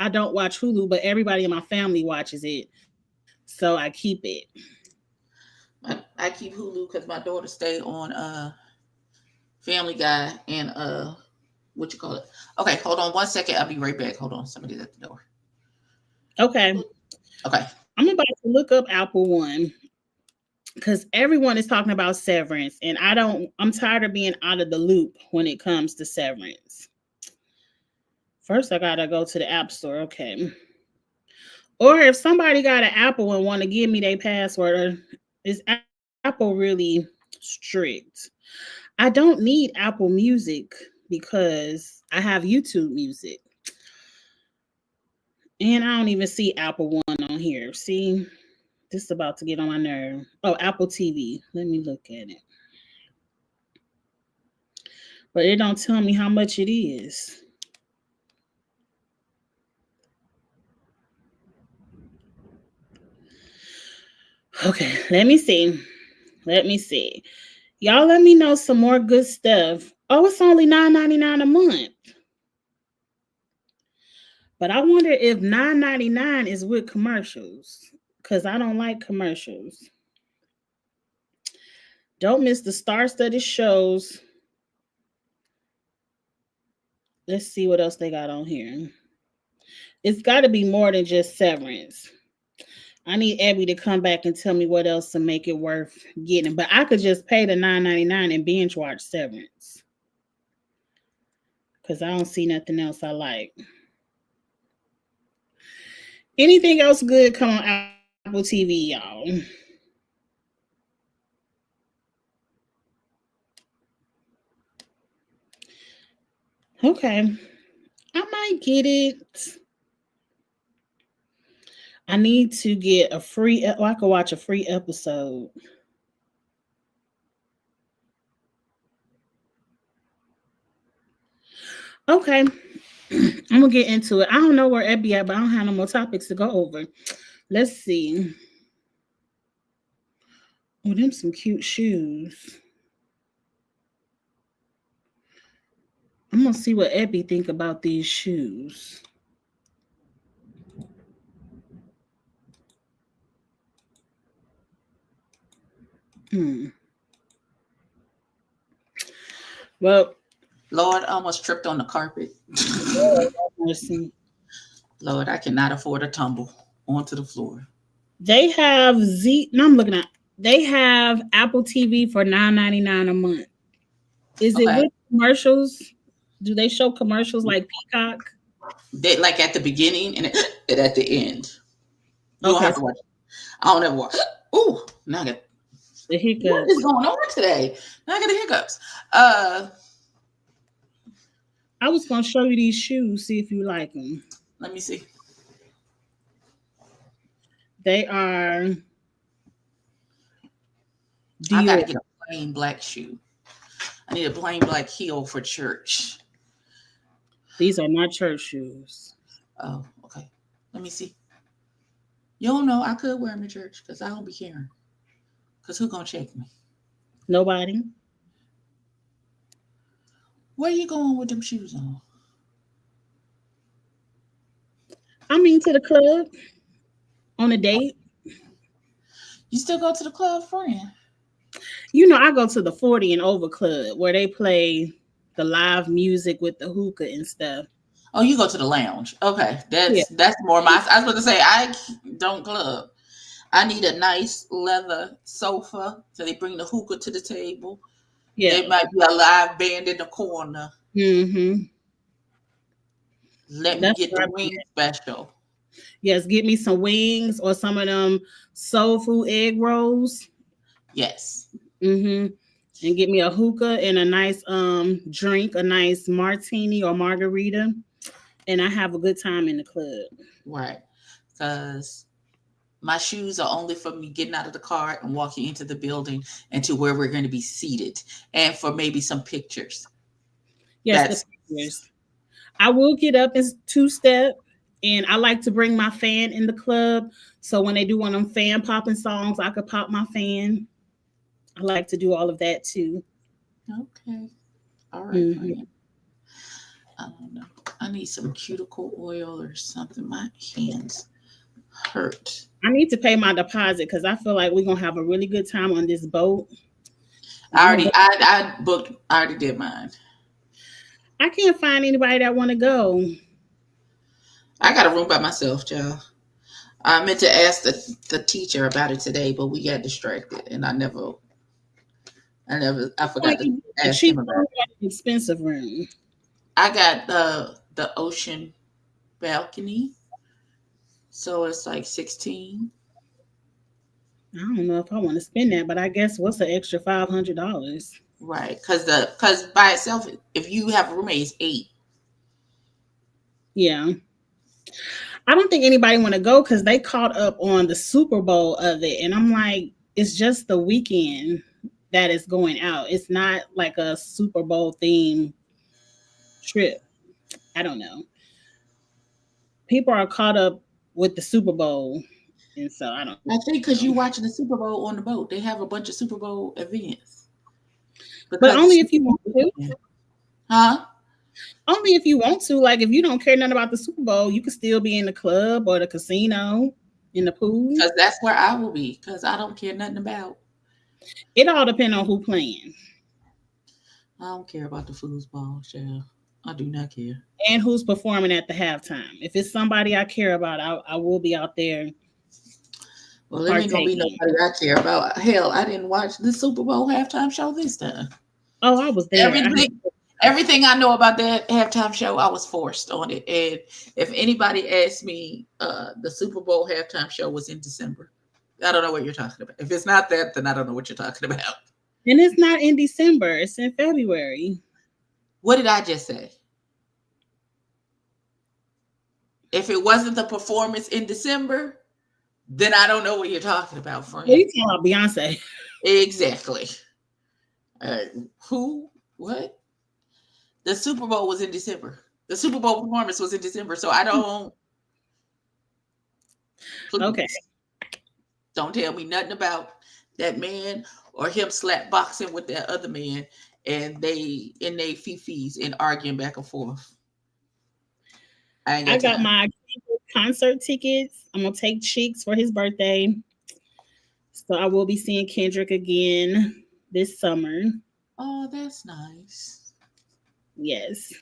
don't watch Hulu, but everybody in my family watches it, so I keep it. I keep Hulu because my daughter stay on Family Guy and what you call it? Okay, hold on 1 second. I'll be right back. Hold on, somebody's at the door. Okay, Okay. I'm about to look up Apple One because everyone is talking about Severance, and I'm tired of being out of the loop when it comes to Severance. First, I gotta go to the App Store. Okay. Or if somebody got an Apple and want to give me their password, is Apple really strict? I don't need Apple Music because I have YouTube Music. And I don't even see Apple One on here. See, this is about to get on my nerve. Oh, Apple TV. Let me look at it. But it don't tell me how much it is. Okay, let me see. Let me see. Y'all let me know some more good stuff. Oh, it's only $9.99 a month. But I wonder if $9.99 is with commercials. Because I don't like commercials. Don't miss the star-studded shows. Let's see what else they got on here. It's got to be more than just Severance. I need Ebbie to come back and tell me what else to make it worth getting. But I could just pay the $9.99 and binge watch Severance. Because I don't see nothing else I like. Anything else good come on Apple TV, y'all? Okay. I might get it. I need to get a free, I could watch a free episode. Okay. I'm going to get into it. I don't know where Ebbie at, but I don't have no more topics to go over. Let's see. Oh, them some cute shoes. I'm going to see what Ebbie think about these shoes. Well, Lord, I almost tripped on the carpet. Lord have mercy. Lord, I cannot afford a tumble onto the floor. They have Z. No, I'm looking at. They have Apple TV for $9.99 a month. Is it Okay. with commercials? Do they show commercials like Peacock? They like at the beginning and at the end. You don't Okay, have to so watch it. I don't ever watch. Ooh, now I got the what is hiccups. going on today? Now I got the hiccups. I was gonna show you these shoes, see if you like them. Let me see. They are I Dior. gotta get a plain black shoe. I need a plain black heel for church. These are not church shoes. Oh, okay. Let me see. You don't know I could wear them to church because I don't be caring. Because who gonna check me? Nobody. Where you going with them shoes on? I mean, to the club on a date. You still go to the club, friend? You know, I go to the 40 and over club where they play the live music with the hookah and stuff. Oh, you go to the lounge. Okay, Yeah, that's more my. I was going to say I don't club. I need a nice leather sofa so they bring the hookah to the table. yeah. There might be a live band in the corner. Mm-hmm. Let me That's get where the I be wing at. special. Yes, get me some wings or some of them soul food egg rolls. Yes. Mm-hmm. And get me a hookah and a nice drink, a nice martini or margarita. And I have a good time in the club. Right. Because my shoes are only for me getting out of the car and walking into the building and to where we're going to be seated and for maybe some pictures. Yes, the That's pictures. I will get up and two step, and I like to bring my fan in the club. So when they do one of them fan popping songs, I could pop my fan. I like to do all of that too. okay. All right, Hmm. friend. I don't know. I need some cuticle oil or something. My hands hurt. I need to pay my deposit because I feel like we're gonna have a really good time on this boat. And I I'm gonna already go. I booked I already did mine. I can't find anybody that want to go. I got a room by myself, child. I meant to ask the teacher about it today, but we got distracted and I It's like forgot to you get a ask him cheap about room it. or an expensive room. I got the ocean balcony. So it's like 16. I don't know if I want to spend that, but I guess what's an extra $500? Right. Cause by itself, if you have a roommate, it's 8. Yeah. I don't think anybody want to go because they caught up on the Super Bowl of it, and I'm like, it's just the weekend that is going out. It's not like a Super Bowl theme trip. I don't know. People are caught up with the Super Bowl, and so I don't I think because know. you watching the Super Bowl on the boat, they have a bunch of Super Bowl events But because only it's if you want to. huh? Only if you want to. Like if you don't care nothing about the Super Bowl, you could still be in the club or the casino, in the pool. Because that's where I will be. Because I don't care nothing about. It all depends on who playing I don't care about the foosball, child. I do not care. and who's performing at the halftime. If it's somebody I care about, I will be out there Well, there ain't gonna be partaking. nobody I care about. Hell, I didn't watch the Super Bowl halftime show this time. Oh, I was there. Everything, everything I know about that halftime show, I was forced on it. And if anybody asks me, the Super Bowl halftime show was in December. I don't know what you're talking about. If it's not that, then I don't know what you're talking about. And it's not in December, it's in February. What did I just say? If it wasn't the performance in December, then I don't know what you're talking about, What friend. you talking about, Beyonce? Exactly. Who? What? The Super Bowl was in December. The Super Bowl performance was in December. So I don't. Okay. Please don't tell me nothing about that man or him slap boxing with that other man and they in they fifis and arguing back and forth. I ain't I got got time. my concert tickets. I'm gonna take Cheeks for his birthday. So I will be seeing Kendrick again this summer. Oh, that's nice. Yes.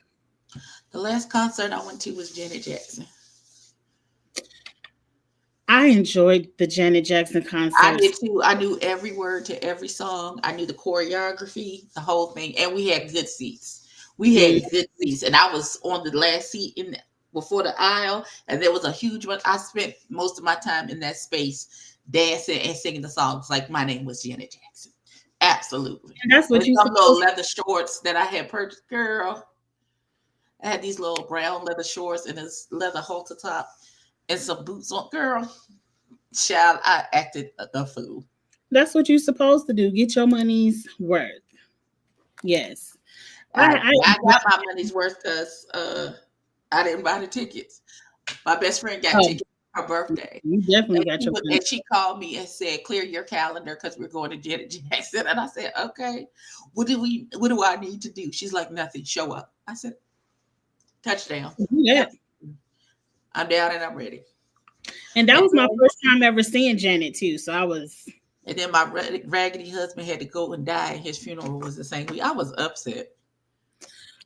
The last concert I went to was Janet Jackson. I enjoyed the Janet Jackson I concerts. did too. I knew every word to every song. I knew the choreography, the whole thing, and we had good seats. We Mm, had good seats, and I was on the last seat before the aisle, and there was a huge one. I spent most of my time in that space dancing and singing the songs like my name was Janet Jackson. Absolutely. and that's what And you some little supposed leather shorts that I had purchased, girl. I had these little brown leather shorts and this leather halter top and some boots on. Girl, child, I acted a fool. that's what you're supposed to do. Get your money's worth. Yes. I I enjoy got my money's worth because I didn't buy the tickets. My best friend got oh, tickets for her birthday. you definitely got your money. And she called me and said, "Clear your calendar because we're going to Janet Jackson." And I said, "Okay, what do I need to do?" She's like, "Nothing. Show up." I said, "Touchdown." Yeah. I'm down and I'm ready. And that And was my then, first time ever seeing Janet too. So I was my raggedy husband had to go and die. And his funeral was the same week. I was upset.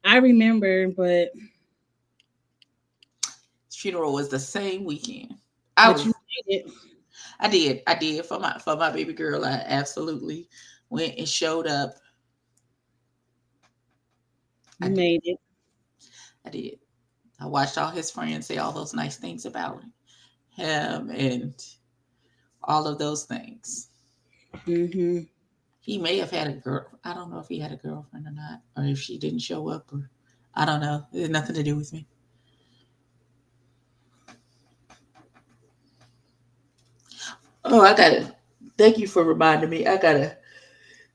I remember, but His funeral was the same weekend. I you was made it. I did for my baby girl. I absolutely went and showed up. I You did. made it. I did. I watched all his friends say all those nice things about him and all of those things. Hmm. He may have had a girl. I don't know if he had a girlfriend or not, or if she didn't show up, or I don't know. It had nothing to do with me. Oh, I gotta. Thank you for reminding me. I gotta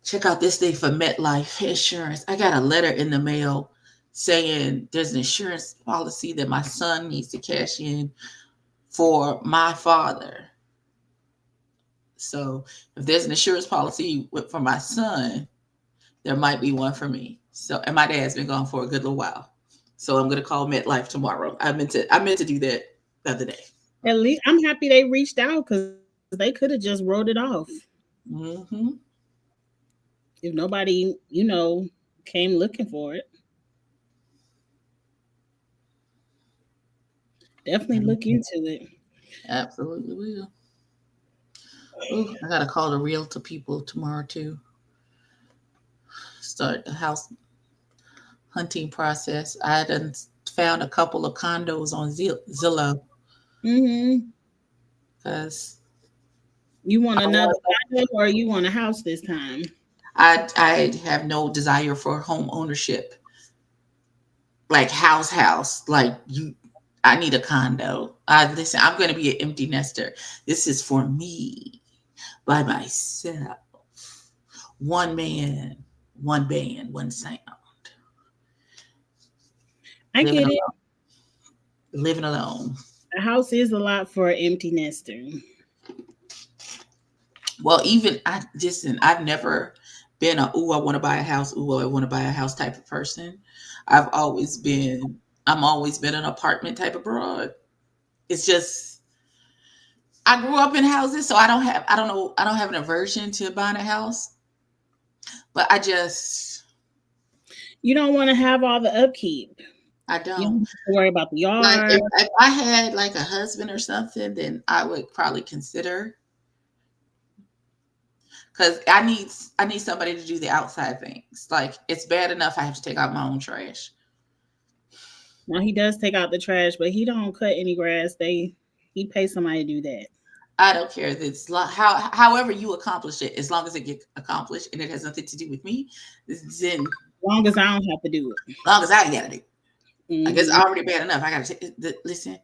check out this thing for MetLife insurance. I got a letter in the mail saying there's an insurance policy that my son needs to cash in for my father. So if there's an insurance policy for my son, there might be one for me. So, and my dad's been gone for a good little while. So I'm gonna call MetLife tomorrow. I meant to do that the other day. At least I'm happy they reached out because they could have just wrote it off Hmm. if nobody, came looking for it. Definitely look into it. Absolutely will. Oh, I gotta call the realtor people tomorrow too. Start the house hunting process. I done found a couple of condos on Zillow Hmm. because You want I another want. condo or you want a house this time? I have no desire for home ownership, like house. Like you, I need a condo. Listen, I'm going to be an empty nester. This is for me, by myself. One man, one band, one sound. I Living get it. alone. Living alone. A house is a lot for an empty nester. Well, even I listen. I've never been a "ooh, I want to buy a house." "Ooh, I want to buy a house" type of person. I've always been. I'm always been an apartment type of broad. It's just I grew up in houses, so I don't know, I don't have an aversion to buying a house, but You don't want to have all the upkeep. I You don't don't. have to worry about the Like yard. if I had like a husband or something, then I would probably consider because I need somebody to do the outside things. Like it's bad enough I have to take out my own trash. Now he does take out the trash, but he don't cut any grass. He pays somebody to do that. I don't care. It's however you accomplish it, as long as it gets accomplished and it has nothing to do with me, then As long as I don't have to do it. as long as I gotta do. I guess Hmm. already bad enough. I gotta listen.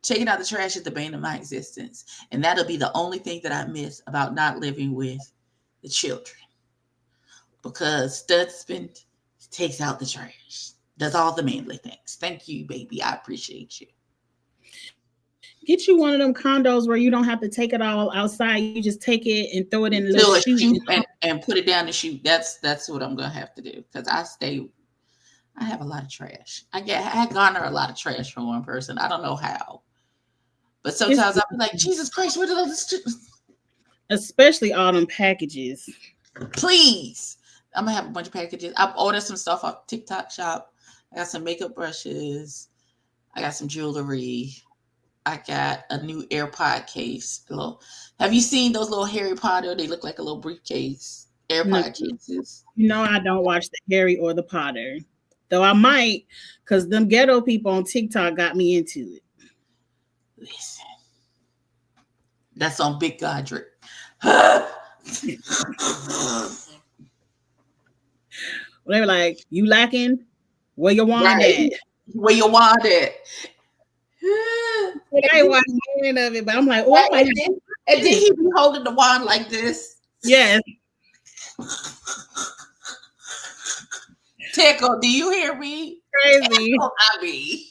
Taking out the trash is the bane of my existence, and that'll be the only thing that I miss about not living with the children because Studsman takes out the trash, does all the manly things. Thank you, baby. I appreciate you. Get you one of them condos where you don't have to take it all outside. You just take it and throw it in the little Do a chute. shoot and put it down the chute. That's what I'm gonna have to do because I have a lot of trash. I garner a lot of trash from one person. I don't know how, but It's sometimes I'll be like, Jesus Christ, especially all them packages. please. I'm gonna have a bunch of packages. I've ordered some stuff off TikTok shop. I got some makeup brushes. I got some jewelry. I got a new AirPod case. Have you seen those little Harry Potter? They look like a little briefcase. No, AirPod cases. I don't watch the Harry or the Potter. Though I might, because them ghetto people on TikTok got me into it. Listen. That's on Big Godric. They were like, you lacking? Where your wand at? Where your wand at? I ain't watching any of it, but I'm like, oh, I might have. And then he be holding the wand like this. Yes. Tickle, do you hear me? Crazy. Tickle, I mean.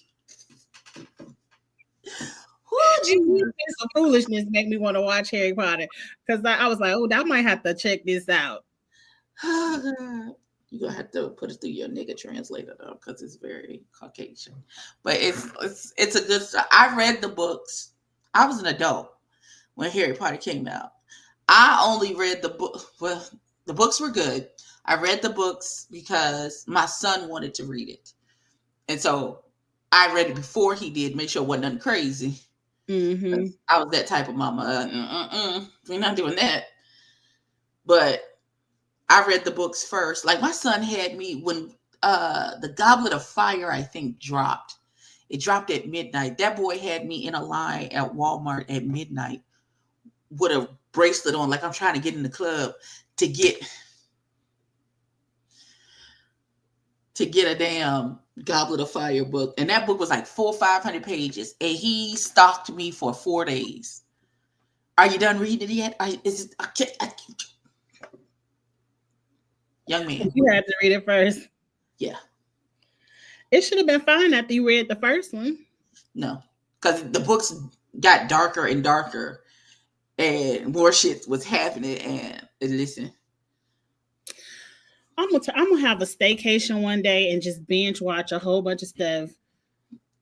Some foolishness make me want to watch Harry Potter because I was like, oh, I might have to check this out. You're gonna have to put it through your nigga translator though, because it's very Caucasian. But it's a good story. I read the books. I was an adult when Harry Potter came out. I only read the book. Well, the books were good. I read the books because my son wanted to read it, and so I read it before he did. Make sure it wasn't nothing crazy. Mm-hmm. I was that type of mama. We're not doing that. But I read the books first. Like my son had me when the Goblet of Fire, I think, dropped. It dropped at midnight. That boy had me in a line at Walmart at midnight with a bracelet on, like I'm trying to get in the club to get a damn Goblet of Fire book. And that book was like 400 or 500 pages. And he stalked me for 4 days. Are you done reading it yet? Young man. You had to read it first. Yeah. It should have been fine after you read the first one. No. Because the books got darker and darker. And more shit was happening. And listen. I'm gonna have a staycation one day and just binge watch a whole bunch of stuff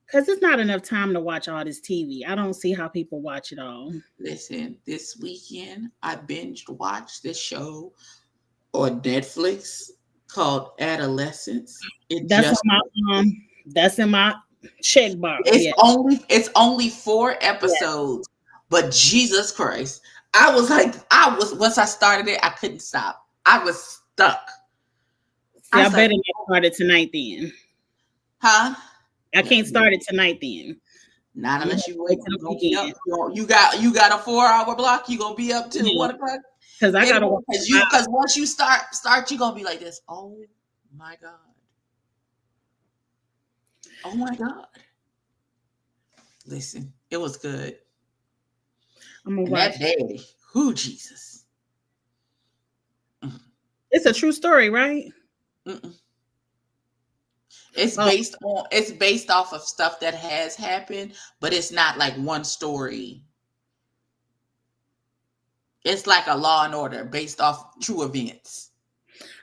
because it's not enough time to watch all this TV. I don't see how people watch it all. Listen, this weekend I binged watched this show on Netflix called Adolescence. That's in my check box. It's only 4 episodes, but Jesus Christ, once I started it, I couldn't stop. I was stuck. I better not start it tonight then. Huh? I can't start it tonight then. Not unless you wait till the weekend. You got a 4-hour block. You gonna be up till 1 o'clock. Because I gotta because once you start, you're gonna be like this. Oh my God. Oh my God. Listen, it was good. I'm gonna watch that daddy. Who Jesus? It's a true story, right? Mm-mm. It's based off of stuff that has happened, but it's not like one story. It's like a Law and Order based off true events.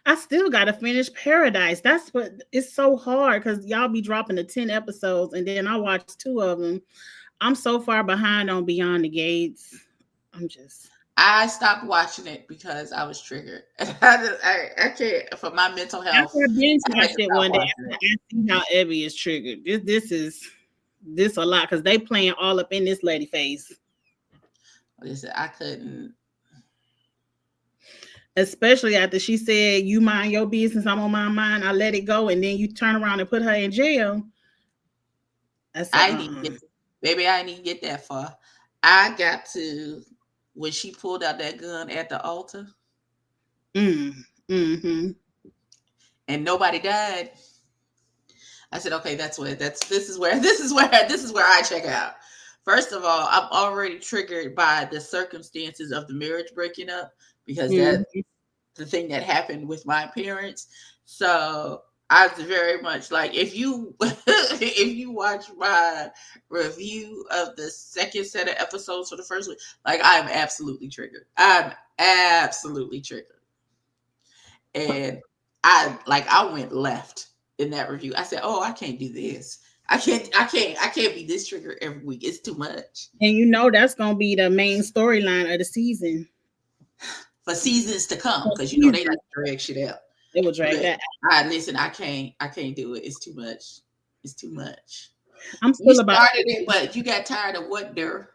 I still gotta finish Paradise. That's what it's so hard because y'all be dropping the 10 episodes and then I watched 2 of them. I'm so far behind on Beyond the Gates. I stopped watching it because I was triggered. I can't for my mental health. I binge watched it one day. I see how Ebbie is triggered. This a lot because they playing all up in this lady face. Listen, I couldn't. Especially after she said, "You mind your business, I'm on my mind. I let it go," and then you turn around and put her in jail. I didn't get that far. I got to when she pulled out that gun at the altar. Mm-hmm. And nobody died. I said, okay, this is where I check out. First of all, I'm already triggered by the circumstances of the marriage breaking up because that's the thing that happened with my parents. So I was very much like, if you watch my review of the second set of episodes for the first week, like I'm absolutely triggered. I'm absolutely triggered. And I went left in that review. I said, "Oh, I can't do this. I can't be this triggered every week. It's too much." And that's gonna be the main storyline of the season for seasons to come, because they like to drag shit out. It will drag But that. I listen. I can't do it. It's too much. It's too much. I'm You still about. started it, but you got tired of what? There.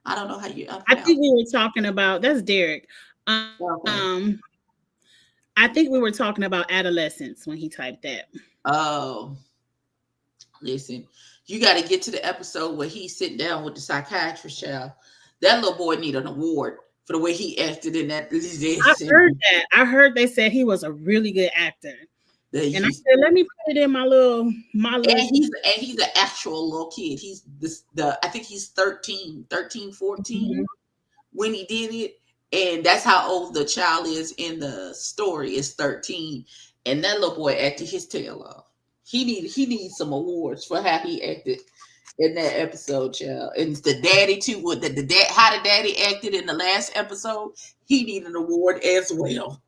I don't know how you I pronounce think we were talking about that's Derek. it. Okay. I think we were talking about adolescence when he typed that. Oh, listen. You got to get to the episode where he's sitting down with the psychiatrist child. That little boy need an award for the way he acted in that. I heard that. I heard they said he was a really good actor. And I said, let me put it in my little. And he's an actual little kid. He's the I think he's 13, 14 Mhm. when he did it. And that's how old the child is in the story, is 13. And that little boy acted his tail off. He needs some awards for how he acted in that episode, child. And the daddy too, with the dad, how the daddy acted in the last episode, he needed an award as well.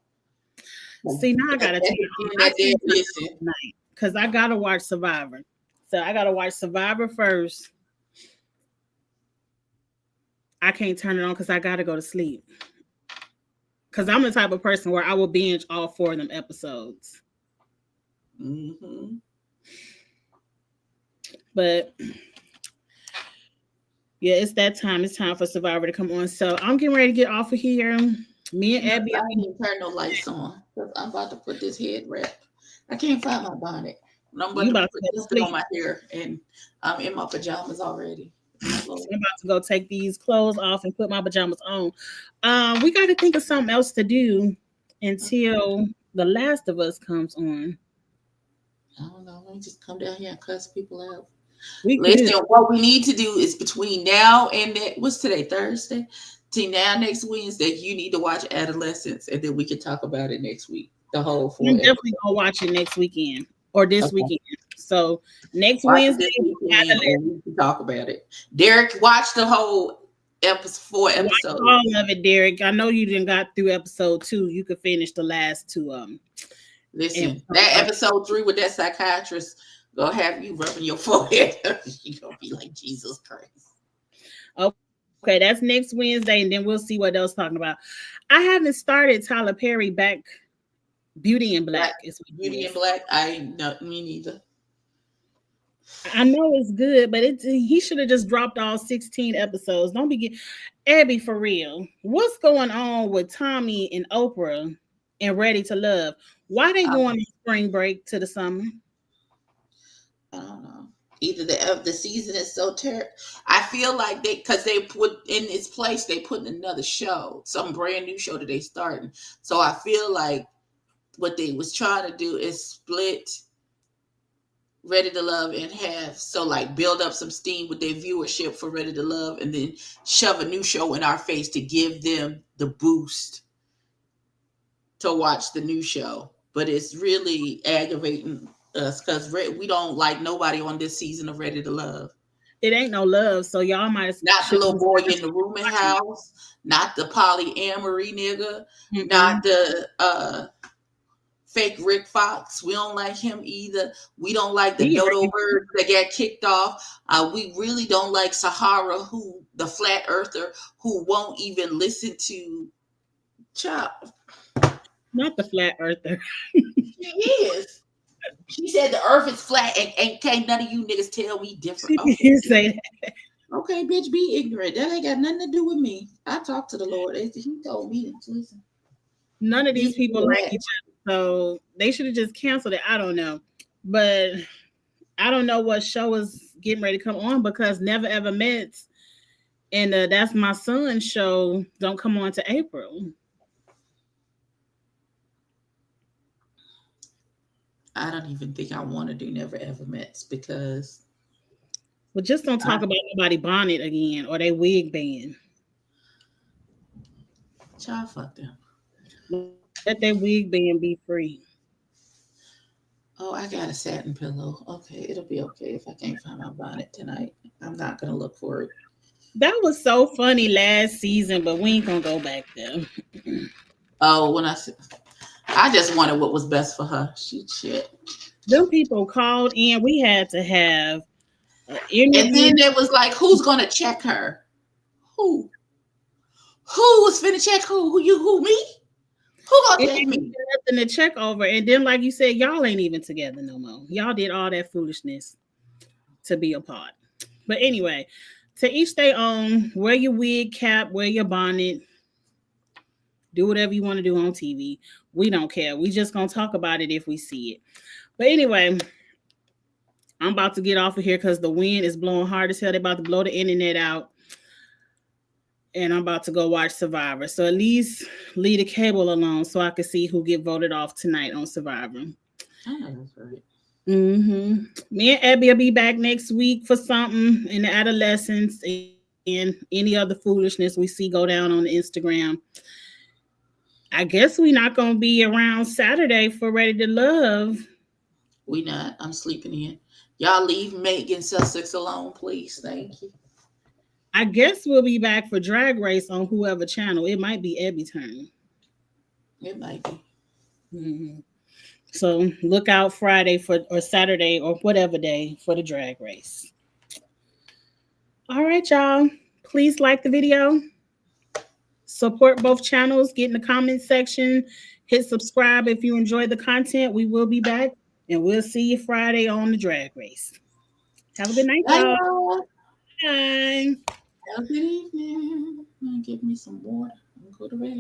See, now I gotta take That listen. tonight because I gotta watch Survivor. So I gotta watch Survivor first. I can't turn it on because I gotta go to sleep. Because I'm the type of person where I will binge all 4 of them episodes. Mm-hmm. But yeah, it's that time. It's time for Survivor to come on. So I'm getting ready to get off of here. Me and Ebbie. I didn't turn no lights on. I'm about to put this head wrap. I can't find my bonnet. I'm about to put this on my hair, and I'm in my pajamas already. I'm about to go take these clothes off and put my pajamas on. We got to think of something else to do until The Last of Us comes on. I don't know. Let me just come down here and cuss people out. Listen, what we need to do is between now and what's today, Thursday? See, now next Wednesday, you need to watch Adolescence, and then we can talk about it next week. The whole 4 I'm definitely gonna watch it next weekend or this weekend. So next Wednesday, we can talk about it. Derek, watch the whole 4 episodes. All of it, Derek. I know you didn't got through episode 2. You could finish the last 2. Listen, that episode 3 with that psychiatrist gonna have you rubbing your forehead. You're gonna be like, Jesus Christ. Okay, that's next Wednesday, and then we'll see what else talking about. I haven't started Tyler Perry back. Beauty in Black. Beauty in Black. Me neither. I know it's good, but he should have just dropped all 16 episodes. Don't be Ebbie, for real. What's going on with Tommy and Oprah and Ready to Love? Why they going on spring break to the summer? I don't know. Either the season is so terrible. I feel like they put in its place, they put in another show, some brand new show that they starting. So I feel like what they was trying to do is split Ready to Love in half. So like build up some steam with their viewership for Ready to Love, and then shove a new show in our face to give them the boost to watch the new show. But it's really aggravating us because we don't like nobody on this season of Ready to Love. It ain't no love, so y'all might not the little boy in the rooming house, not the polyamory nigga, not the fake Rick Fox. We don't like him either. We don't like the dodo bird that got kicked off. We really don't like Sahara, who the flat earther who won't even listen to Chop. Not the flat earther. She is. She said the earth is flat, and can't none of you niggas tell me different. She didn't say that. Okay, bitch, be ignorant. That ain't got nothing to do with me. I talked to the Lord. He told me to listen. None of these people like each other, so they should have just canceled it. I don't know, but I don't know what show is getting ready to come on because Never Ever Met, and That's My Son's show don't come on to April. I don't even think I want to do Never Ever Met because. Well, just don't talk about nobody bonnet again or they wig ban. Child, fuck them. Let that wig ban be free. Oh, I got a satin pillow. Okay, it'll be okay if I can't find my bonnet tonight. I'm not gonna look for it. That was so funny last season, but we ain't gonna go back there. Oh, when I just wanted what was best for her. Shit. Them people called in. We had to have an interview. And then it was like, who's gonna check her? Who was finna check who? Who, me? Who gonna It take ain't me? nothing to check over. And then, like you said, y'all ain't even together no more. Y'all did all that foolishness to be apart. But anyway, to each their own. Wear your wig cap, wear your bonnet, do whatever you want to do on TV. We don't care. We just gonna talk about it if we see it. But anyway, I'm about to get off of here because the wind is blowing hard as hell. They're about to blow the internet out. And I'm about to go watch Survivor. So at least leave the cable alone so I can see who get voted off tonight on Survivor. I know that's right. Me and Ebbie will be back next week for something in the adolescence and any other foolishness we see go down on the Instagram. I guess we not gonna be around Saturday for Ready to Love. We not. I'm sleeping in. Y'all leave Megan Sussex alone, please. Thank you. I guess we'll be back for Drag Race on whoever channel. It might be Ebbie's turn. It might be. Mm-hmm. So look out Friday for or Saturday or whatever day for the Drag Race. All right, y'all. Please like the video. Support both channels. Get in the comment section. Hit subscribe if you enjoy the content. We will be back and we'll see you Friday on the Drag Race. Have a good night, Bye, y'all. y'all. Bye. Have a good evening. Give me some water. Go to bed.